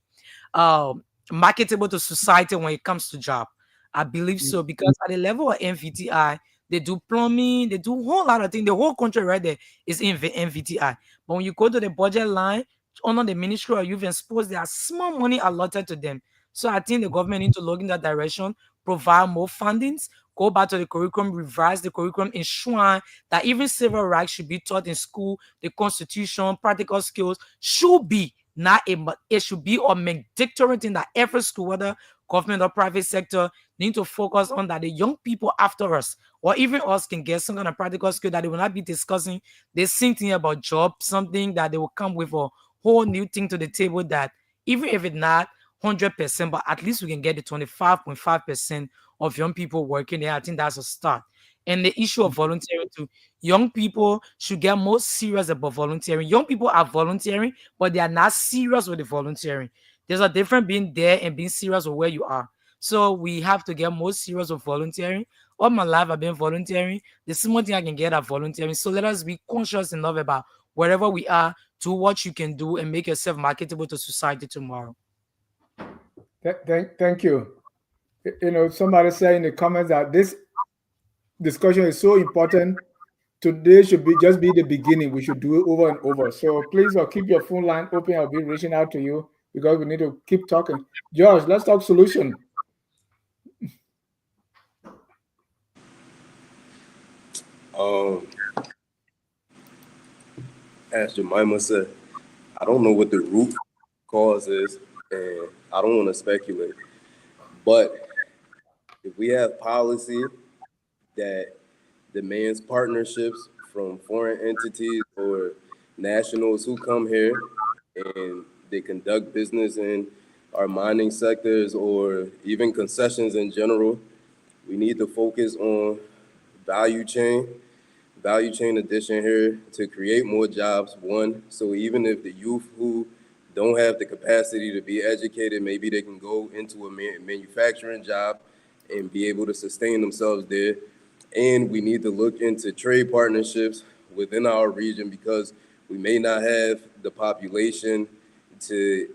um, marketable to society when it comes to job. I believe so because at the level of MVTI, they do plumbing, they do a whole lot of things. The whole country right there is in MVTI. But when you go to the budget line under the Ministry of Youth and Sports, there are small money allotted to them. So I think the government need to look in that direction, provide more fundings, go back to the curriculum, revise the curriculum, ensure that even civil rights should be taught in school, the constitution, practical skills should be not it should be a mandatory thing that every school, whether government or private sector, need to focus on that the young people after us or even us can get some kind of practical skill that they will not be discussing the same thing about job, something that they will come with a whole new thing to the table that even if it's not 100%, but at least we can get the 25.5% of young people working there. I think that's a start. And the issue of volunteering too. Young people should get more serious about volunteering. Young people are volunteering, but they are not serious with the volunteering. There's a difference being there and being serious with where you are. So we have to get more serious with volunteering. All my life I've been volunteering. The small thing I can get at volunteering. So let us be conscious enough about wherever we are, do what you can do and make yourself marketable to society tomorrow. Thank you. Somebody said in the comments that this discussion is so important. Today should be just be the beginning. We should do it over and over. So please keep your phone line open. I'll be reaching out to you because we need to keep talking. George, let's talk solution. As Jemima said, I don't know what the root cause is, and I don't want to speculate. But if we have policy that demands partnerships from foreign entities or nationals who come here and they conduct business in our mining sectors or even concessions in general, We need to focus on value chain, value chain addition here to create more jobs. One, so even if the youth who don't have the capacity to be educated, maybe they can go into a manufacturing job and be able to sustain themselves there. And we need to look into trade partnerships within our region because we may not have the population to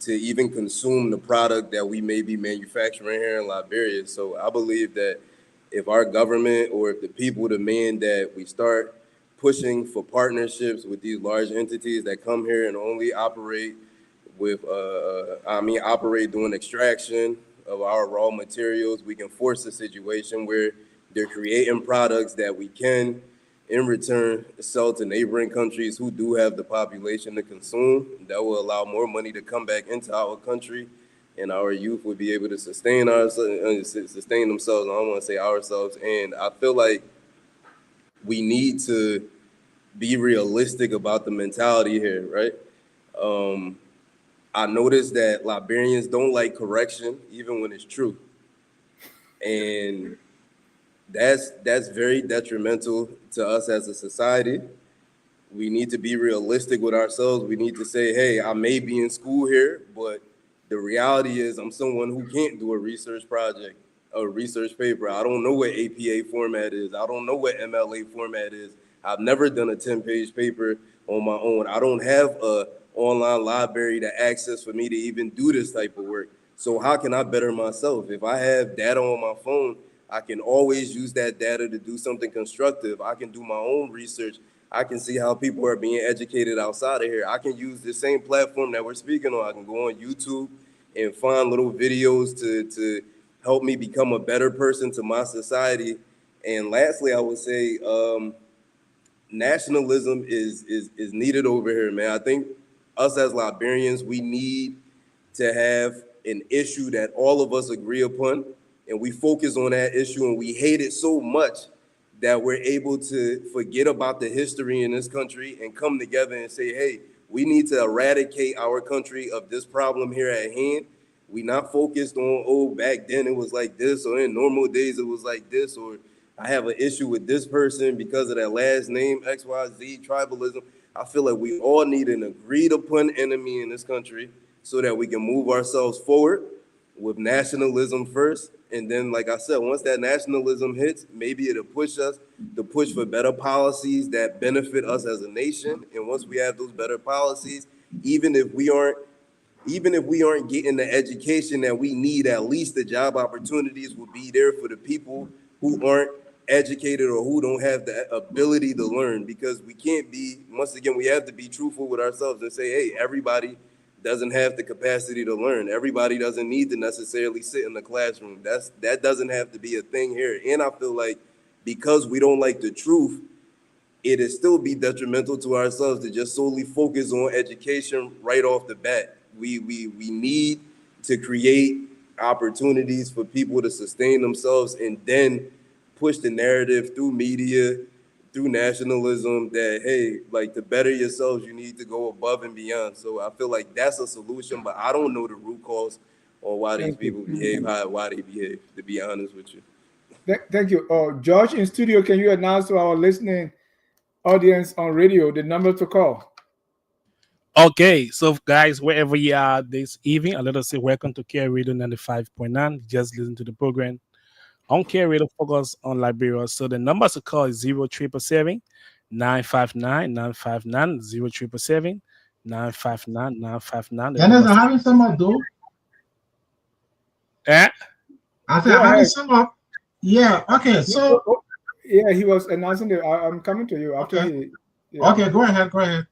even consume the product that we may be manufacturing here in Liberia. So I believe that if our government or if the people demand that we start pushing for partnerships with these large entities that come here and only operate with, operate doing extraction of our raw materials, we can force a situation where they're creating products that we can, in return, sell to neighboring countries who do have the population to consume. That will allow more money to come back into our country, and our youth would be able to sustain sustain themselves. I don't want to say ourselves, and I feel like we need to be realistic about the mentality here, right? I noticed that Liberians don't like correction, even when it's true, and that's very detrimental to us as a society. We need to be realistic with ourselves. We need to say, hey, I may be in school here, but the reality is I'm someone who can't do a research project, a research paper. I don't know what APA format is. I don't know what MLA format is. I've never done a 10-page paper on my own. I don't have a online library to access for me to even do this type of work. So how can I better myself? If I have data on my phone, I can always use that data to do something constructive. I can do my own research. I can see how people are being educated outside of here. I can use the same platform that we're speaking on. I can go on YouTube and find little videos to help me become a better person to my society. And lastly, I would say nationalism is needed over here, man. I think us as Liberians, we need to have an issue that all of us agree upon, and we focus on that issue, and we hate it so much that we're able to forget about the history in this country and come together and say, hey, we need to eradicate our country of this problem here at hand. We not focused on, oh, back then it was like this, or in normal days it was like this, or I have an issue with this person because of that last name, XYZ, tribalism. I feel like we all need an agreed upon enemy in this country so that we can move ourselves forward with nationalism first. And then, like I said, once that nationalism hits, maybe it'll push us to push for better policies that benefit us as a nation. And once we have those better policies, even if we aren't getting the education that we need, at least the job opportunities will be there for the people who aren't educated or who don't have the ability to learn. Because we can't be, once again, we have to be truthful with ourselves and say, hey, everybody doesn't have the capacity to learn. Everybody doesn't need to necessarily sit in the classroom. That doesn't have to be a thing here. And I feel like because we don't like the truth, it'd still be detrimental to ourselves to just solely focus on education right off the bat. We need to create opportunities for people to sustain themselves and then push the narrative through media, through nationalism that, hey, like to better yourselves, you need to go above and beyond. So I feel like that's a solution, but I don't know the root cause or why these people behave why they behave, to be honest with you. Thank you. George in studio, can you announce to our listening audience on radio the number to call? Okay, so guys, wherever you are this evening, let us say welcome to Care Radio 95.9. Just listen to the program on Care Radio, focus on Liberia. So the numbers to call is 0777 959 959 0777 959 959. Dennis, I'm having some up, though. Eh? I said, having some up. Yeah, okay, so. Yeah, he was announcing that I'm coming to you after okay. he. Yeah. Okay, go ahead.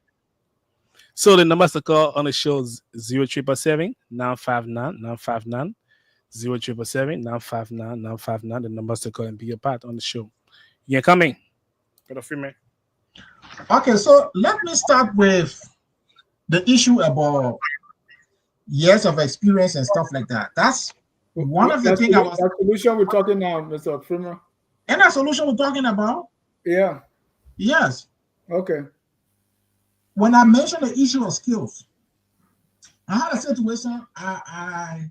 So the numbers to call on the show is 0777 959 959 0777 959 959. The numbers to call and be a part on the show. Yeah, coming. Got a few minutes. Okay, so let me start with the issue about years of experience and stuff like that. That's one of the things I was. That solution we're talking now, Mr. Freeman. And that solution we're talking about? Yeah. Yes. Okay. When I mentioned the issue of skills, I had a situation. I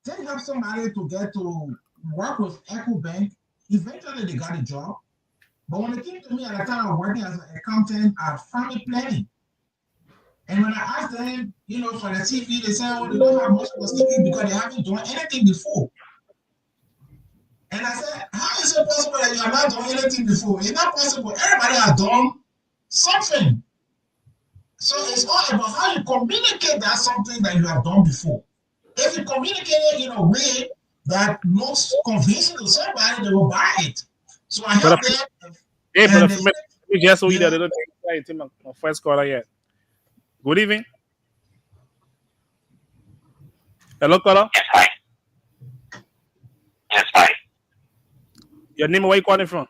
didn't have somebody to get to work with EcoBank. Eventually, they got a job. But when it came to me at the time, I was working as an accountant at family planning. And when I asked them, for the TV, they said, oh, they don't have much of a TV because they haven't done anything before. And I said, how is it possible that you have not done anything before? It's not possible. Everybody has done something. So it's all about how you communicate that something that you have done before. If you communicate it in a way that looks convincing to somebody, they will buy it. So I help them. Hey, And but we just so we yeah. don't take my first caller yet. Good evening. Hello, caller. Yes, hi. Yes, hi. Your name, where you calling from?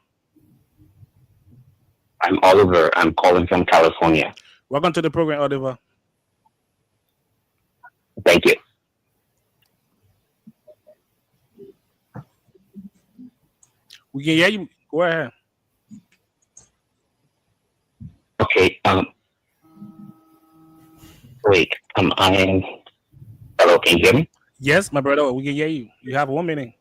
I'm Oliver. I'm calling from California. Welcome to the program, Oliver. Thank you. We can hear you. Go ahead. Okay. Wait. Hello. Can you hear me? Yes, my brother. We can hear you. You have 1 minute.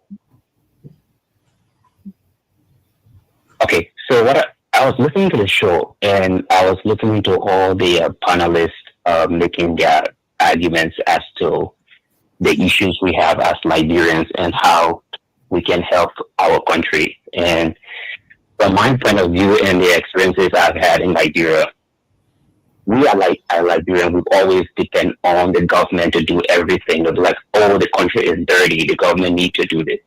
Okay. So I was listening to the show, and I was listening to all the panelists making their arguments as to the issues we have as Liberians and how we can help our country. And from my point of view and the experiences I've had in Liberia, we are like a Liberian. We've always depend on the government to do everything. They'll be like, oh, the country is dirty. The government needs to do this.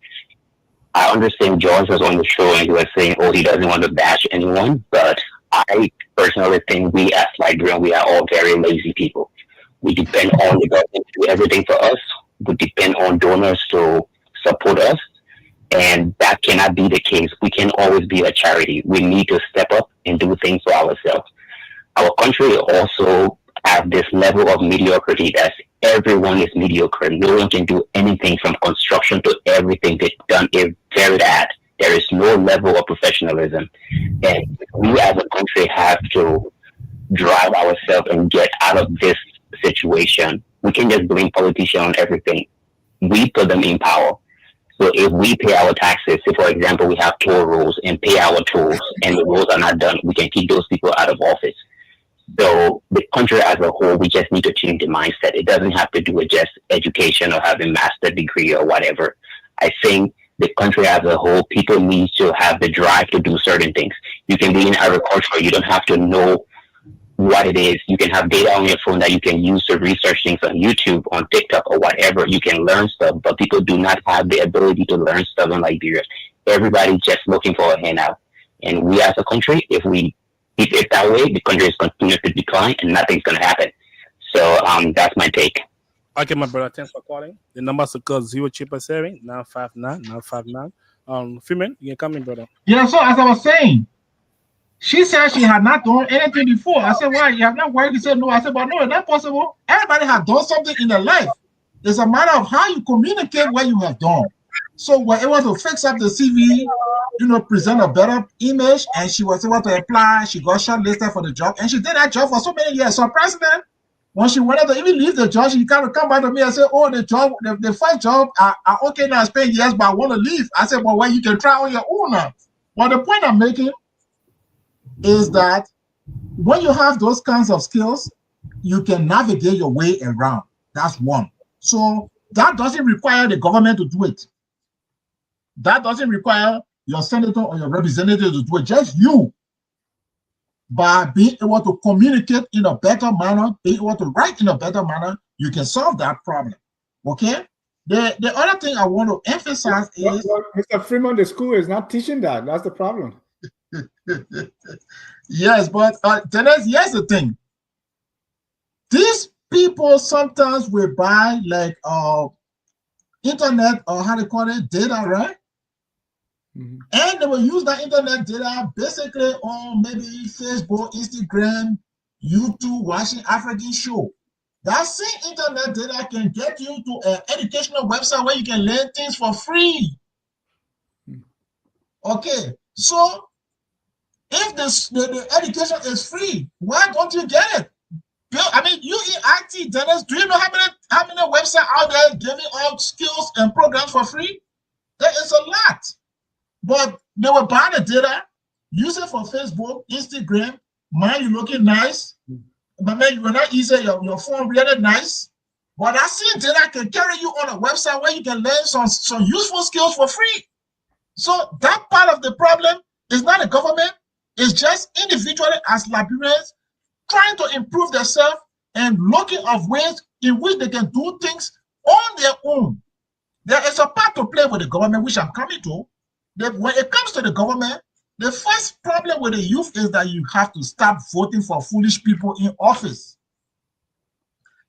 I understand George was on the show and he was saying, oh, he doesn't want to bash anyone. But I personally think we as Liberians, we are all very lazy people. We depend on the government to do everything for us. We depend on donors to support us. And that cannot be the case. We can always be a charity. We need to step up and do things for ourselves. Our country also have this level of mediocrity that everyone is mediocre. No one can do anything from construction to everything. They've done it very bad. There is no level of professionalism. And we as a country have to drive ourselves and get out of this situation. We can just blame politicians on everything. We put them in power. So if we pay our taxes, say for example, we have toll rolls and pay our tolls and the roads are not done, we can keep those people out of office. So the country as a whole, we just need to change the mindset. It doesn't have to do with just education or having a master's degree or whatever. I think the country as a whole, people need to have the drive to do certain things. You can be in agriculture. You don't have to know what it is. You can have data on your phone that you can use to research things on YouTube, on TikTok, or whatever. You can learn stuff, but people do not have the ability to learn stuff in Liberia. Everybody's just looking for a handout. And we as a country, if we keep it that way, the country is continuing to decline and nothing's going to happen. So that's my take. Okay, my brother, thanks for calling. The number to call 0777 959 959. Freeman, you can come in, brother. Yeah, so as I was saying, she said she had not done anything before. I said, why? You have not worked? He said, no. I said, but no, it's not possible. Everybody has done something in their life. It's a matter of how you communicate what you have done. So we're able to fix up the CV, present a better image, and she was able to apply. She got shortlisted for the job, and she did that job for so many years. So president, when she wanted to even leave the job, she kind of come back to me and say, oh, the job, the first job, I okay now, I spent years, but I want to leave. I said, well, you can try on your own now. Well, the point I'm making is that when you have those kinds of skills, you can navigate your way around. That's one. So that doesn't require the government to do it. That doesn't require your senator or your representative to do it. Just you, by being able to communicate in a better manner, being able to write in a better manner, you can solve that problem. Okay? The other thing I want to emphasize is... Mr. Freeman, the school is not teaching that. That's the problem. Yes, but Dennis, here's the thing. These people sometimes will buy like internet or how they call it, data, right? Mm-hmm. And they will use that internet data basically on maybe Facebook, Instagram, YouTube, watching African show. That same internet data can get you to an educational website where you can learn things for free. Okay, so if the education is free, why don't you get it? I mean, you in IT, Dennis, do you know how many websites out there giving out skills and programs for free? There is a lot. But they were buying the data, use it for Facebook, Instagram. Man, you looking nice. But man, you were not easy, your phone really nice. But I see data can carry you on a website where you can learn some useful skills for free. So that part of the problem is not the government, it's just individually as Liberians trying to improve themselves and looking of ways in which they can do things on their own. There is a part to play with the government, which I'm coming to. That when it comes to the government, the first problem with the youth is that you have to stop voting for foolish people in office.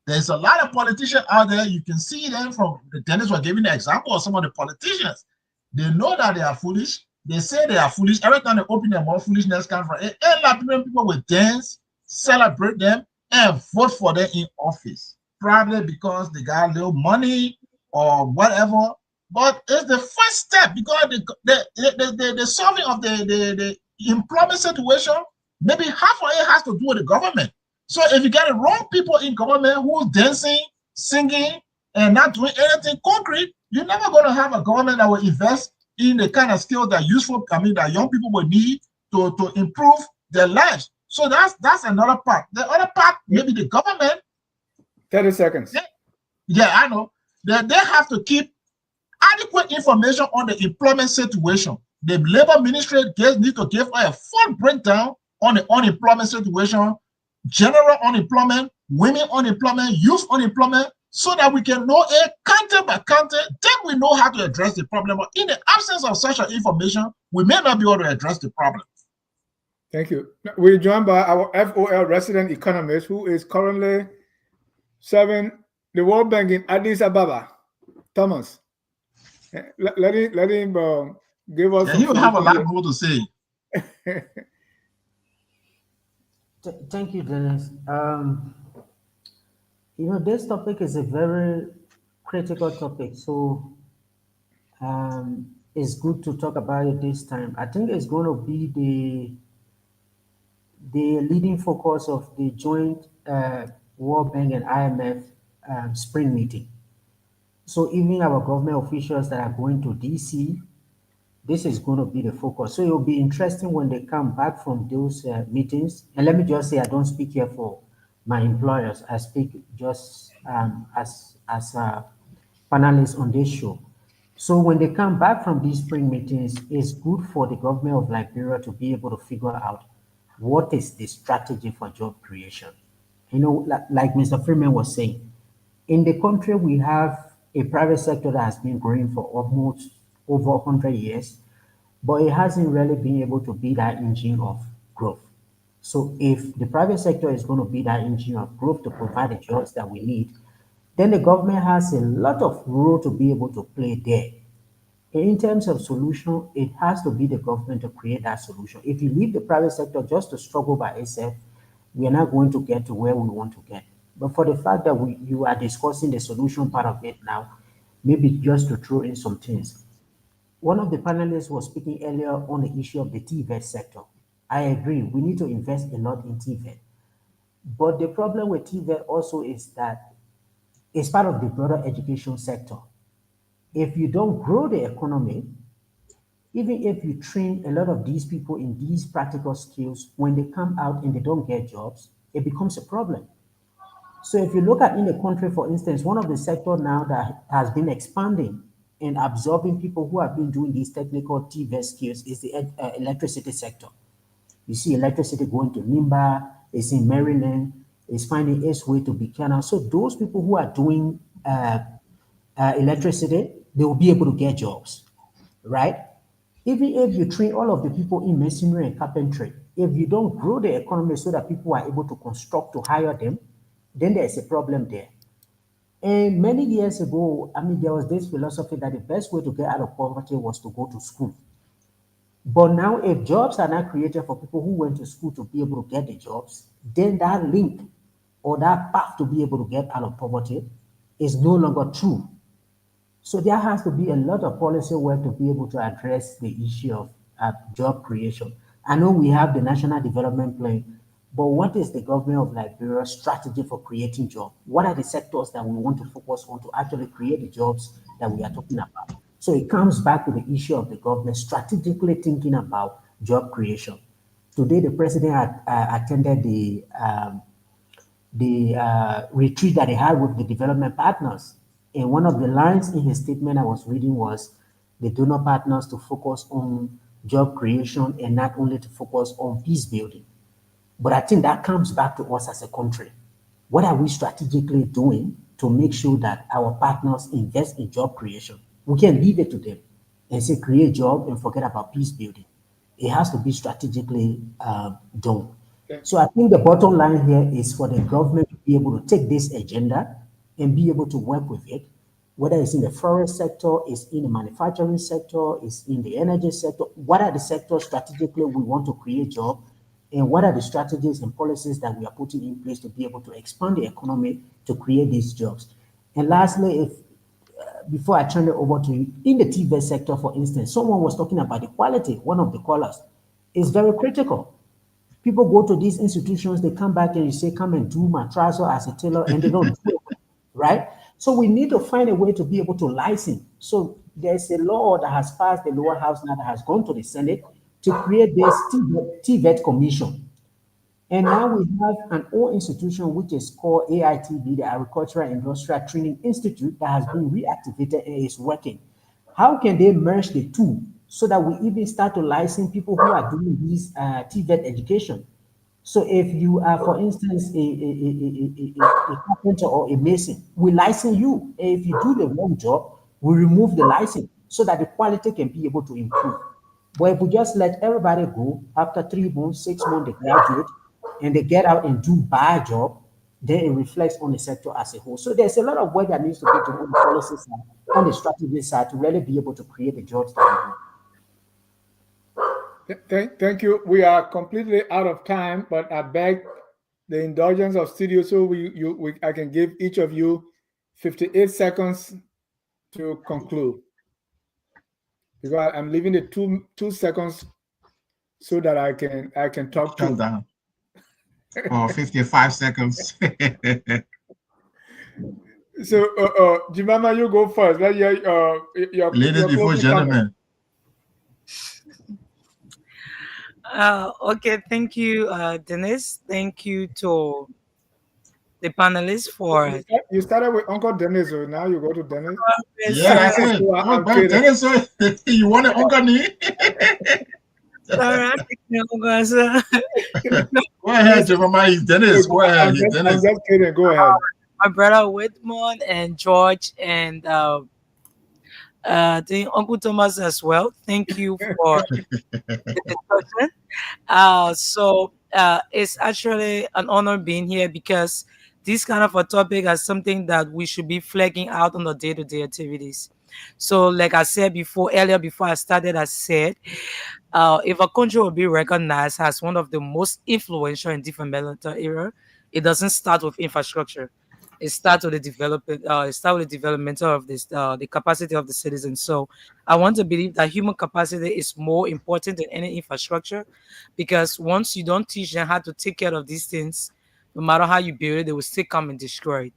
There's a lot of politicians out there. You can see them from the Dennis was giving the example of some of the politicians. They know that they are foolish. They say they are foolish. Every time they open their mouth, foolishness comes from it. And Liberian people will dance, celebrate them, and vote for them in office. Probably because they got a little money or whatever. But it's the first step because the solving of the employment situation, maybe half of it has to do with the government. So if you get the wrong people in government who's dancing, singing, and not doing anything concrete, you're never going to have a government that will invest in the kind of skills that useful, that young people will need to improve their lives. So that's another part. The other part, maybe the government. 30 seconds. Yeah, I know. They have to keep adequate information on the employment situation. The labor ministry need to give a full breakdown on the unemployment situation, general unemployment, women unemployment, youth unemployment, so that we can know a county by county, then we know how to address the problem. But in the absence of such information, we may not be able to address the problem. Thank you. We're joined by our FOL resident economist who is currently serving the World Bank in Addis Ababa, Thomas. Let him give us. Yeah, he will have a lot more to say. Thank you, Dennis. This topic is a very critical topic, so it's good to talk about it this time. I think it's going to be the leading focus of the joint World Bank and IMF spring meeting. So even our government officials that are going to DC, this is going to be the focus. So it'll be interesting when they come back from those meetings. And let me just say, I don't speak here for my employers. I speak just as a panelist on this show. So when they come back from these spring meetings, it's good for the government of Liberia to be able to figure out what is the strategy for job creation. Like Mr. Freeman was saying, in the country, we have a private sector that has been growing for almost over 100 years, but it hasn't really been able to be that engine of growth. So if the private sector is going to be that engine of growth to provide the jobs that we need, then the government has a lot of role to be able to play there. In terms of solution, it has to be the government to create that solution. If you leave the private sector just to struggle by itself, we are not going to get to where we want to get. But for the fact that you are discussing the solution part of it now, maybe just to throw in some things. One of the panelists was speaking earlier on the issue of the TVET sector. I agree, we need to invest a lot in TVET. But the problem with TVET also is that it's part of the broader education sector. If you don't grow the economy, even if you train a lot of these people in these practical skills, when they come out and they don't get jobs, it becomes a problem. So if you look at in the country, for instance, one of the sectors now that has been expanding and absorbing people who have been doing these technical TVET skills is the electricity sector. You see electricity going to Nimba, it's in Maryland, it's finding its way to Buchanan. So those people who are doing electricity, they will be able to get jobs, right? Even if you train all of the people in masonry and carpentry, if you don't grow the economy so that people are able to construct to hire them, then there's a problem there. And many years ago, there was this philosophy that the best way to get out of poverty was to go to school. But now, if jobs are not created for people who went to school to be able to get the jobs, then that link or that path to be able to get out of poverty is no longer true. So there has to be a lot of policy work to be able to address the issue of job creation. I know we have the National Development Plan, but what is the government of Liberia's strategy for creating jobs? What are the sectors that we want to focus on to actually create the jobs that we are talking about? So it comes back to the issue of the government strategically thinking about job creation. Today, the president attended the retreat that he had with the development partners. And one of the lines in his statement I was reading was the donor partners to focus on job creation and not only to focus on peace building. But I think that comes back to us as a country. What are we strategically doing to make sure that our partners invest in job creation? We can leave it to them and say create job and forget about peace building. It has to be strategically done. So I think the bottom line here is for the government to be able to take this agenda and be able to work with it, whether it's in the forest sector, it's in the manufacturing sector, it's in the energy sector. What are the sectors strategically we want to create job, and what are the strategies and policies that we are putting in place to be able to expand the economy to create these jobs? And lastly, if before I turn it over to you, in the TV sector, for instance, someone was talking about the quality. One of the callers is very critical. People go to these institutions, they come back and you say, come and do my trouser as a tailor, and they don't do it, right? So we need to find a way to be able to license. So there's a law that has passed the lower house now that has gone to the Senate to create this TVET commission. And now we have an old institution which is called AITB, the Agricultural Industrial Training Institute, that has been reactivated and is working. How can they merge the two so that we even start to license people who are doing these TVET education? So if you are, for instance, a carpenter or a mason, we license you. If you do the wrong job, we remove the license so that the quality can be able to improve. But if we just let everybody go after 3 months, 6 months, they graduate and they get out and do bad job, then it reflects on the sector as a whole. So there's a lot of work that needs to be done on the policy side, on the strategy side, to really be able to create the jobs that we want. Thank you. We are completely out of time, but I beg the indulgence of studio so I can give each of you 58 seconds to conclude. Because I'm leaving the two seconds so that I can talk Shut to. down. 55 seconds. So, Jimama, you go first. Let your Ladies before gentlemen. Okay, thank you, Dennis. Thank you to the panelists for. You started with Uncle Dennis, so now you go to Dennis. Yeah, that's it. Oh, but Dennis, you want an Uncle knee? Sorry, Go ahead, Jeremiah. Dennis, go ahead. I'm just kidding. Go ahead. My brother Whitmore and George and the Uncle Thomas as well. Thank you for the discussion. It's actually an honor being here because this kind of a topic is something that we should be flagging out on the day-to-day activities. So, like I said earlier before I started, I said, if a country will be recognized as one of the most influential in developmental era, it doesn't start with infrastructure. It starts with the development. It starts with the developmental of this, the capacity of the citizens. So, I want to believe that human capacity is more important than any infrastructure, because once you don't teach them how to take care of these things, no matter how you build it, they will still come and destroy it.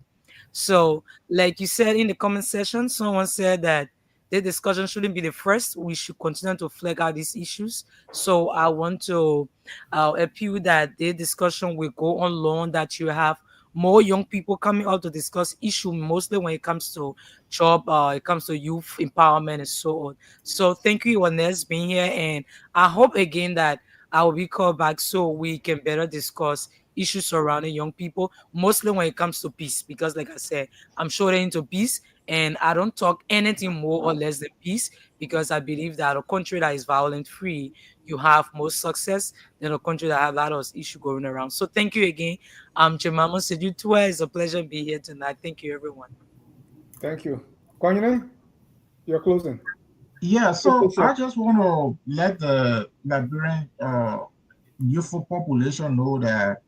So, like you said in the comment section, someone said that the discussion shouldn't be the first. We should continue to flag out these issues. So, I want to appeal that the discussion will go on long, that you have more young people coming out to discuss issue, mostly when it comes to job, it comes to youth empowerment and so on. So, thank you, Ernest, being here, and I hope again that I will be called back so we can better discuss issues surrounding young people, mostly when it comes to peace. Because, like I said, I'm sure they're into peace, and I don't talk anything more or less than peace, because I believe that a country that is violent free, you have more success than a country that have a lot of issues going around. So, thank you again. Jemima Sejutua. It's a pleasure to be here tonight. Thank you, everyone. Thank you. Kwanyene, you're closing. Yeah, so I just want to let the Liberian youthful population know that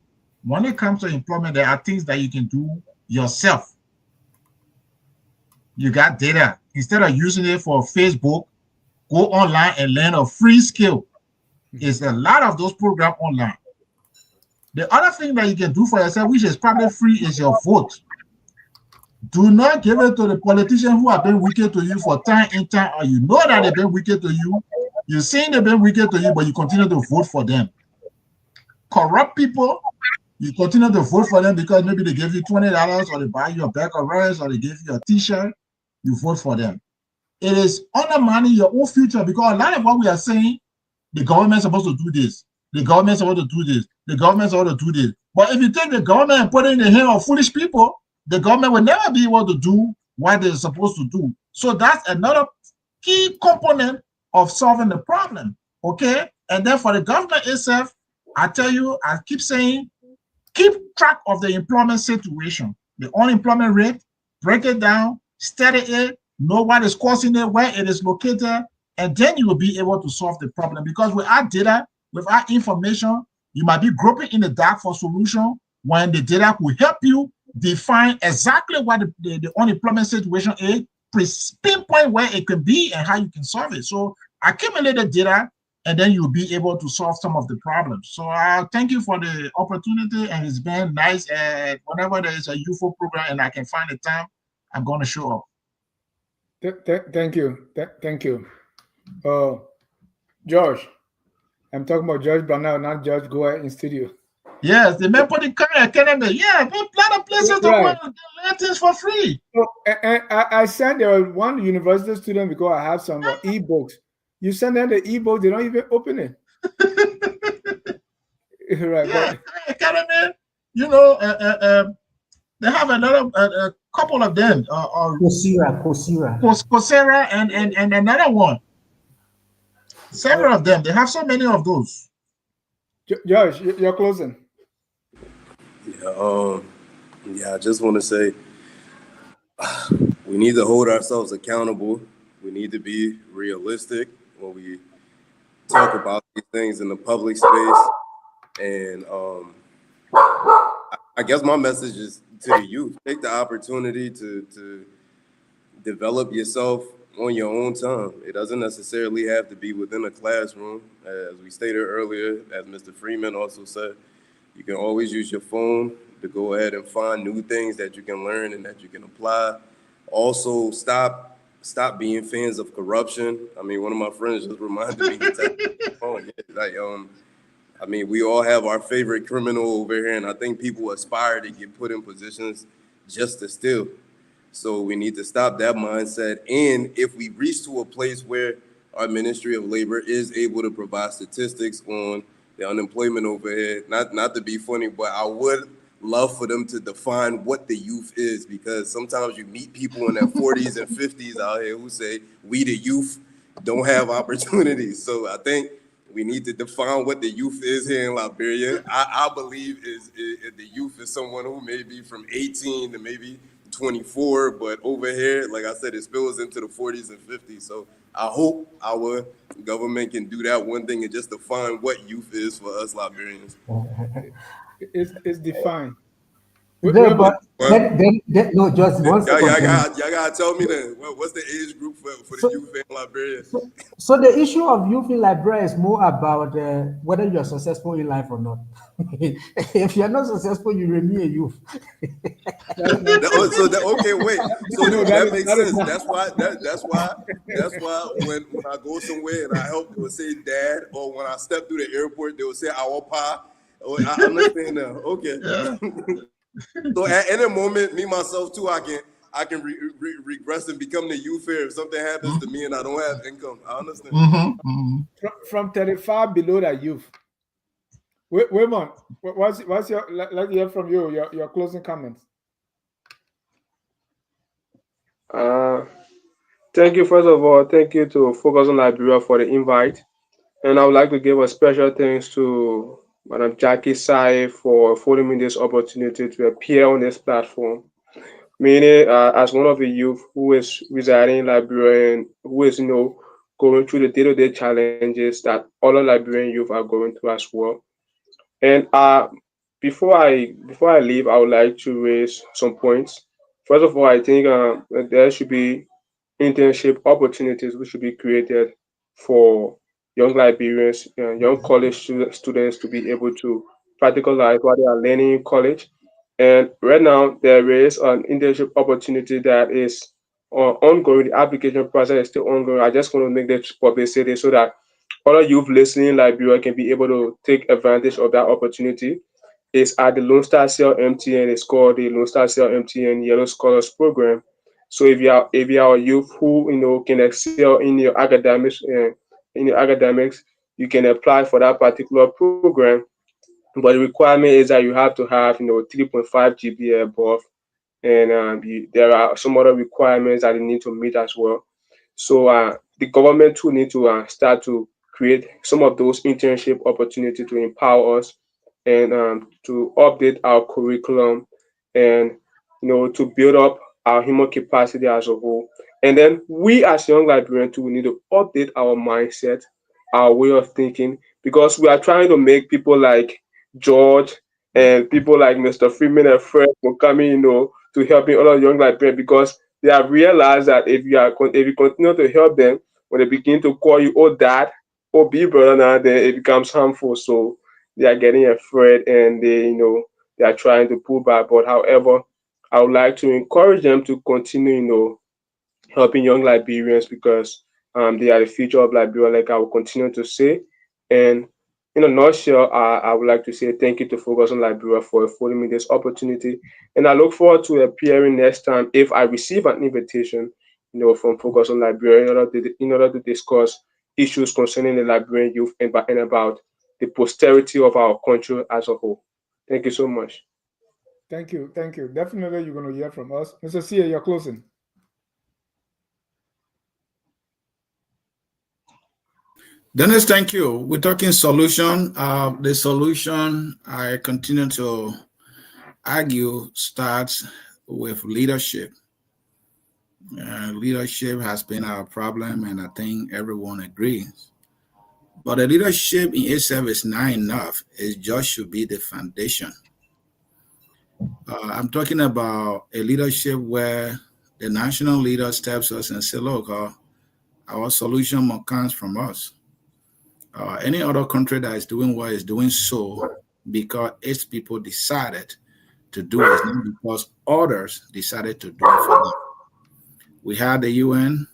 when it comes to employment, there are things that you can do yourself. You got data. Instead of using it for Facebook, go online and learn a free skill. It's a lot of those programs online. The other thing that you can do for yourself, which is probably free, is your vote. Do not give it to the politicians who have been wicked to you for time in time, or you know that they've been wicked to you. You're saying they've been wicked to you, but you continue to vote for them. Corrupt people, you continue to vote for them because maybe they give you $20 or they buy you a bag of rice or they give you a t-shirt, you vote for them. It is undermining your own future because a lot of what we are saying, the government's supposed to do this, the government's supposed to do this, the government's supposed to do this. But if you take the government and put it in the hands of foolish people, the government will never be able to do what they're supposed to do. So that's another key component of solving the problem. Okay? And then for the government itself, I tell you, I keep saying, keep track of the employment situation, the unemployment rate, break it down, study it, know what is causing it, where it is located, and then you will be able to solve the problem. Because without data, without information, you might be groping in the dark for solution when the data will help you define exactly what the unemployment situation is, pinpoint where it could be and how you can solve it. So accumulate the data, and then you'll be able to solve some of the problems. So thank you for the opportunity, and it's been nice. And whenever there is a UFO program and I can find the time, I'm going to show up. Thank you. Thank you. George, I'm talking about George Brownell, not George Goa in studio. Yes, the man put the car academy. Yeah, a lot of places to go and learn things for free. So, and I sent one university student because I have some e-books. You send them the e-books, they don't even open it. Right, yeah, academy. You know, they have a couple of them. Coursera, and another one. Several of them. They have so many of those. Josh, you're closing. Yeah, I just want to say we need to hold ourselves accountable. We need to be realistic when we talk about these things in the public space. And I guess my message is to the youth: take the opportunity to develop yourself on your own time. It doesn't necessarily have to be within a classroom. As we stated earlier, as Mr. Freeman also said, you can always use your phone to go ahead and find new things that you can learn and that you can apply. Also, stop being fans of corruption. I mean, one of my friends just reminded me I mean, we all have our favorite criminal over here, and I think people aspire to get put in positions just to steal. So we need to stop that mindset. And if we reach to a place where our Ministry of Labor is able to provide statistics on the unemployment over here, not to be funny, but I would love for them to define what the youth is, because sometimes you meet people in their 40s and 50s out here who say, we the youth don't have opportunities. So I think we need to define what the youth is here in Liberia. I believe is the youth is someone who may be from 18 to maybe 24, but over here, like I said, it spills into the 40s and 50s. So I hope our government can do that one thing and just define what youth is for us Liberians. It's defined. No, but no, just one second. Y'all gotta tell me then. What's the age group for the youth in Liberia? So the issue of youth in Liberia is more about whether you are successful in life or not. If you are not successful, you remain a youth. Okay, wait. So that makes sense. That's why when I go somewhere and I help, they will say dad, or when I step through the airport, they will say our pa. Oh, I understand now. Okay. So at any moment, me myself too, I can regress and become the youth here if something happens to me and I don't have income. I understand. From 35 below that youth. Waymon, what's your? Let's hear from you. Your closing comments. Thank you, first of all. Thank you to Focus on Liberia for the invite. And I would like to give a special thanks to Madam Jackie Sai for affording me this opportunity to appear on this platform. Meaning, as one of the youth who is residing in Liberia and who is, going through the day-to-day challenges that other Liberian youth are going through as well. And before I leave, I would like to raise some points. First of all, I think there should be internship opportunities which should be created for young Liberians, young college students to be able to practicalize what they are learning in college. And right now, there is an internship opportunity that is ongoing. The application process is still ongoing. I just want to make this publicity so that other youth listening in Liberia can be able to take advantage of that opportunity. It's at the Lone Star Cell MTN. It's called the Lone Star Cell MTN Yellow Scholars Program. So if you are a youth who can excel in your academics, you can apply for that particular program. But the requirement is that you have to have 3.5 GPA above, and there are some other requirements that you need to meet as well. So the government too need to start to create some of those internship opportunities to empower us and to update our curriculum and to build up our human capacity as a whole. And then we as young Liberians too need to update our mindset, our way of thinking, because we are trying to make people like George and people like Mr. Freeman and Fred for coming, to helping other young Liberians because they have realized that if you continue to help them, when they begin to call you oh dad, oh big brother now, then it becomes harmful. So they are getting afraid and they are trying to pull back. But however, I would like to encourage them to continue, helping young Liberians because they are the future of Liberia, like I will continue to say. And in a nutshell, I would like to say thank you to Focus on Liberia for affording me this opportunity. And I look forward to appearing next time if I receive an invitation, from Focus on Liberia in order to discuss issues concerning the Liberian youth and about the posterity of our country as a whole. Thank you so much. Thank you. Thank you. Definitely you're going to hear from us. Mr. Sia, you're closing. Dennis, thank you. We're talking solution. The solution, I continue to argue, starts with leadership. Leadership has been our problem, and I think everyone agrees. But the leadership in itself is not enough. It just should be the foundation. I'm talking about a leadership where the national leader steps us and says, look, our solution must come from us. Any other country that is doing what is doing so because its people decided to do it, not because others decided to do it for them. We had the UN,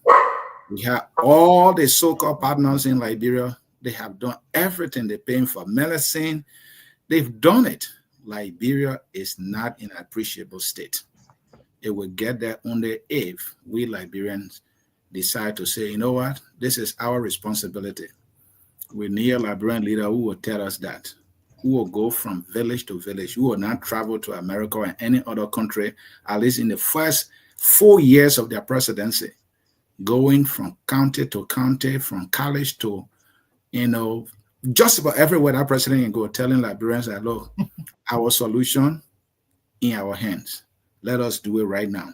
we have all the so-called partners in Liberia. They have done everything. They're paying for medicine. They've done it. Liberia is not in an appreciable state. It will get there only if we Liberians decide to say, you know what, this is our responsibility. We need a Liberian leader who will tell us that, who will go from village to village, who will not travel to America or any other country, at least in the first 4 years of their presidency, going from county to county, from college to, just about everywhere that president can go, telling Liberians that, look, our solution in our hands. Let us do it right now.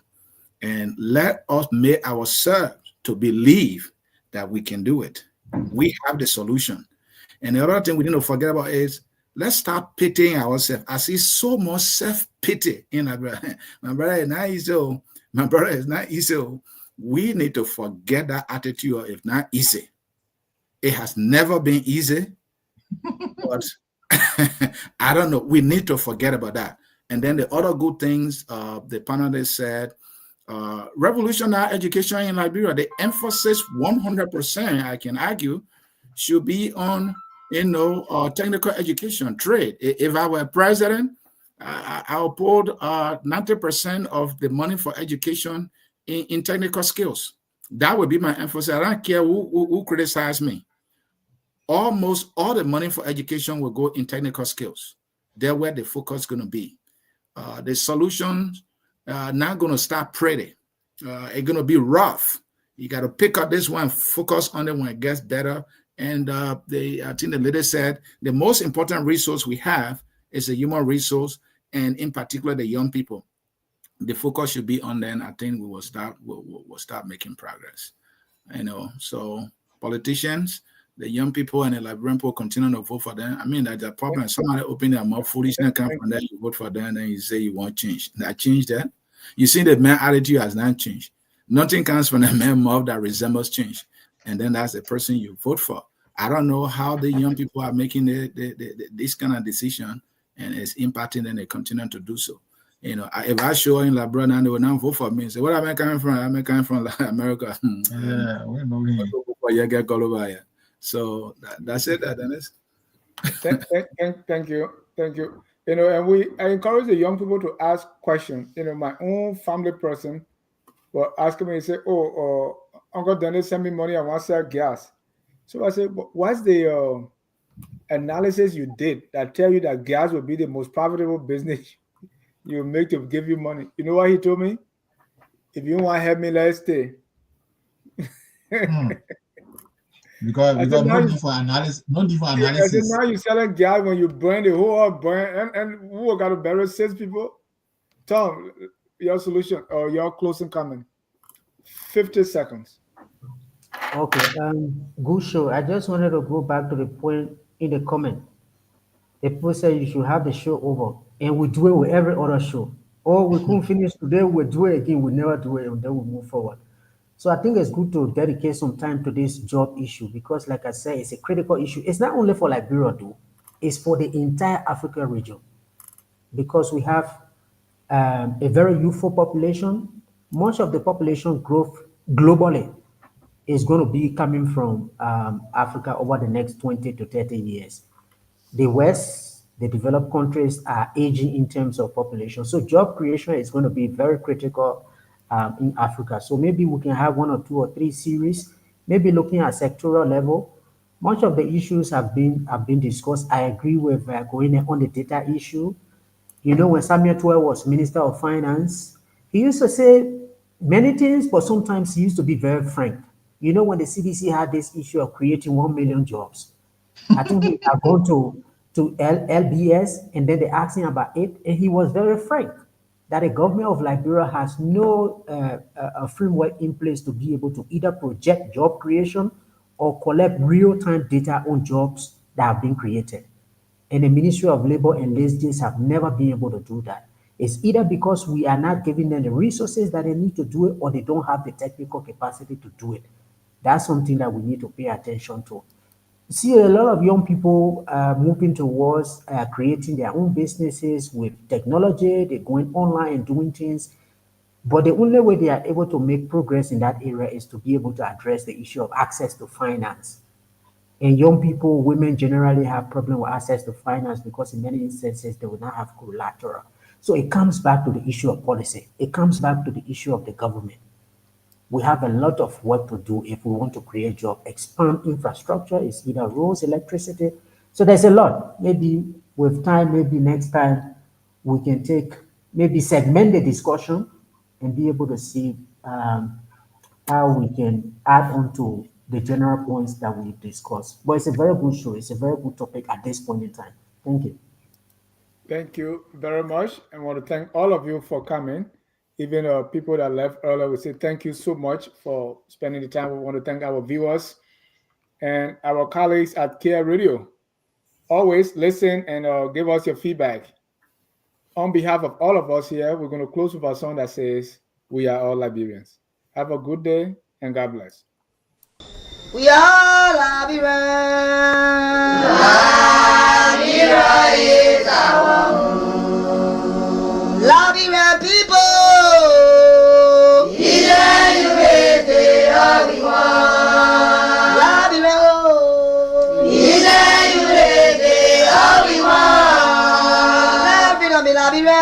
And let us make ourselves to believe that we can do it. We have the solution. And the other thing we need to forget about is let's start pitying ourselves. I see so much self-pity in our brother. My brother is not easy. My brother is not easy. We need to forget that attitude of if not easy. It has never been easy, but I don't know. We need to forget about that. And then the other good things the panelists said, revolutionary education in Liberia, the emphasis 100%, I can argue, should be on, technical education, trade. If I were president, I'll put 90% of the money for education in technical skills. That would be my emphasis. I don't care who criticizes me. Almost all the money for education will go in technical skills. That's where the focus is going to be. The solutions are not going to start pretty. It's going to be rough. You got to pick up this one, focus on it when it gets better. And I think the leader said the most important resource we have is the human resource, and in particular the young people. The focus should be on them. I think we will start. We'll start making progress. So politicians, the young people and the Liberian people continue to vote for them. I mean, that's a problem. Somebody open their mouth foolish and come from there, you vote for them, and you say you want change. That change that. You see, the man attitude has not changed. Nothing comes from the man mouth that resembles change. And then that's the person you vote for. I don't know how the young people are making this kind of decision, and it's impacting them. They continue to do so. If I show in Liberia now, they will now vote for me. Say, where am I coming from? Am I coming from America? Yeah, we know him. So that's it, Dennis. Thank you. And I encourage the young people to ask questions. My own family person will ask me, say, "Oh, Uncle Dennis send me money. I want to sell gas." So I said, "What's the analysis you did that tell you that gas will be the most profitable business you make to give you money?" You know what he told me? "If you want to help me, let's stay." Because I said, no "Now need for analysis, no need for yeah, I said, analysis. now you're selling gas when you burn the whole burn, and who got to bury 6 people?" Tom, your solution or your closing comment. 50 seconds. Okay, good show. I just wanted to go back to the point in the comment. The people said you should have the show over, and we do it with every other show. Or we couldn't finish today, we'll do it again, we never do it, and then we move forward. So I think it's good to dedicate some time to this job issue because, like I said, it's a critical issue. It's not only for Liberia, though, it's for the entire African region because we have a very youthful population. Much of the population growth globally is going to be coming from Africa over the next 20 to 30 years. The West, the developed countries are aging in terms of population. So job creation is going to be very critical in Africa. So maybe we can have 1 or 2 or 3 series, maybe looking at sectoral level. Much of the issues have been discussed. I agree with going on the data issue. When Samuel Tuer was Minister of Finance, he used to say many things, but sometimes he used to be very frank. When the CDC had this issue of creating 1 million jobs, I think he had gone to LBS and then they asked him about it, and he was very frank that the government of Liberia has no a framework in place to be able to either project job creation or collect real-time data on jobs that have been created. And the Ministry of Labor and Wages have never been able to do that. It's either because we are not giving them the resources that they need to do it or they don't have the technical capacity to do it. That's something that we need to pay attention to. See a lot of young people moving towards creating their own businesses with technology. They're going online and doing things. But the only way they are able to make progress in that area is to be able to address the issue of access to finance. And young people, women generally have problem with access to finance because in many instances they will not have collateral. So it comes back to the issue of policy. It comes back to the issue of the government. We have a lot of work to do if we want to create jobs, expand infrastructure, it's either roads, electricity. So there's a lot. Maybe with time, maybe next time we can maybe segment the discussion and be able to see how we can add on to the general points that we discussed. But it's a very good show. It's a very good topic at this point in time. Thank you. Thank you very much. I want to thank all of you for coming. Even people that left earlier, we say thank you so much for spending the time. We want to thank our viewers and our colleagues at Care Radio. Always listen and give us your feedback. On behalf of all of us here, we're going to close with a song that says, "We are all Liberians." Have a good day and God bless. We are Liberians. Liberia is our home. Liberian people. United are we one. Liberia, oh. United are we one. Liberia, Liberia.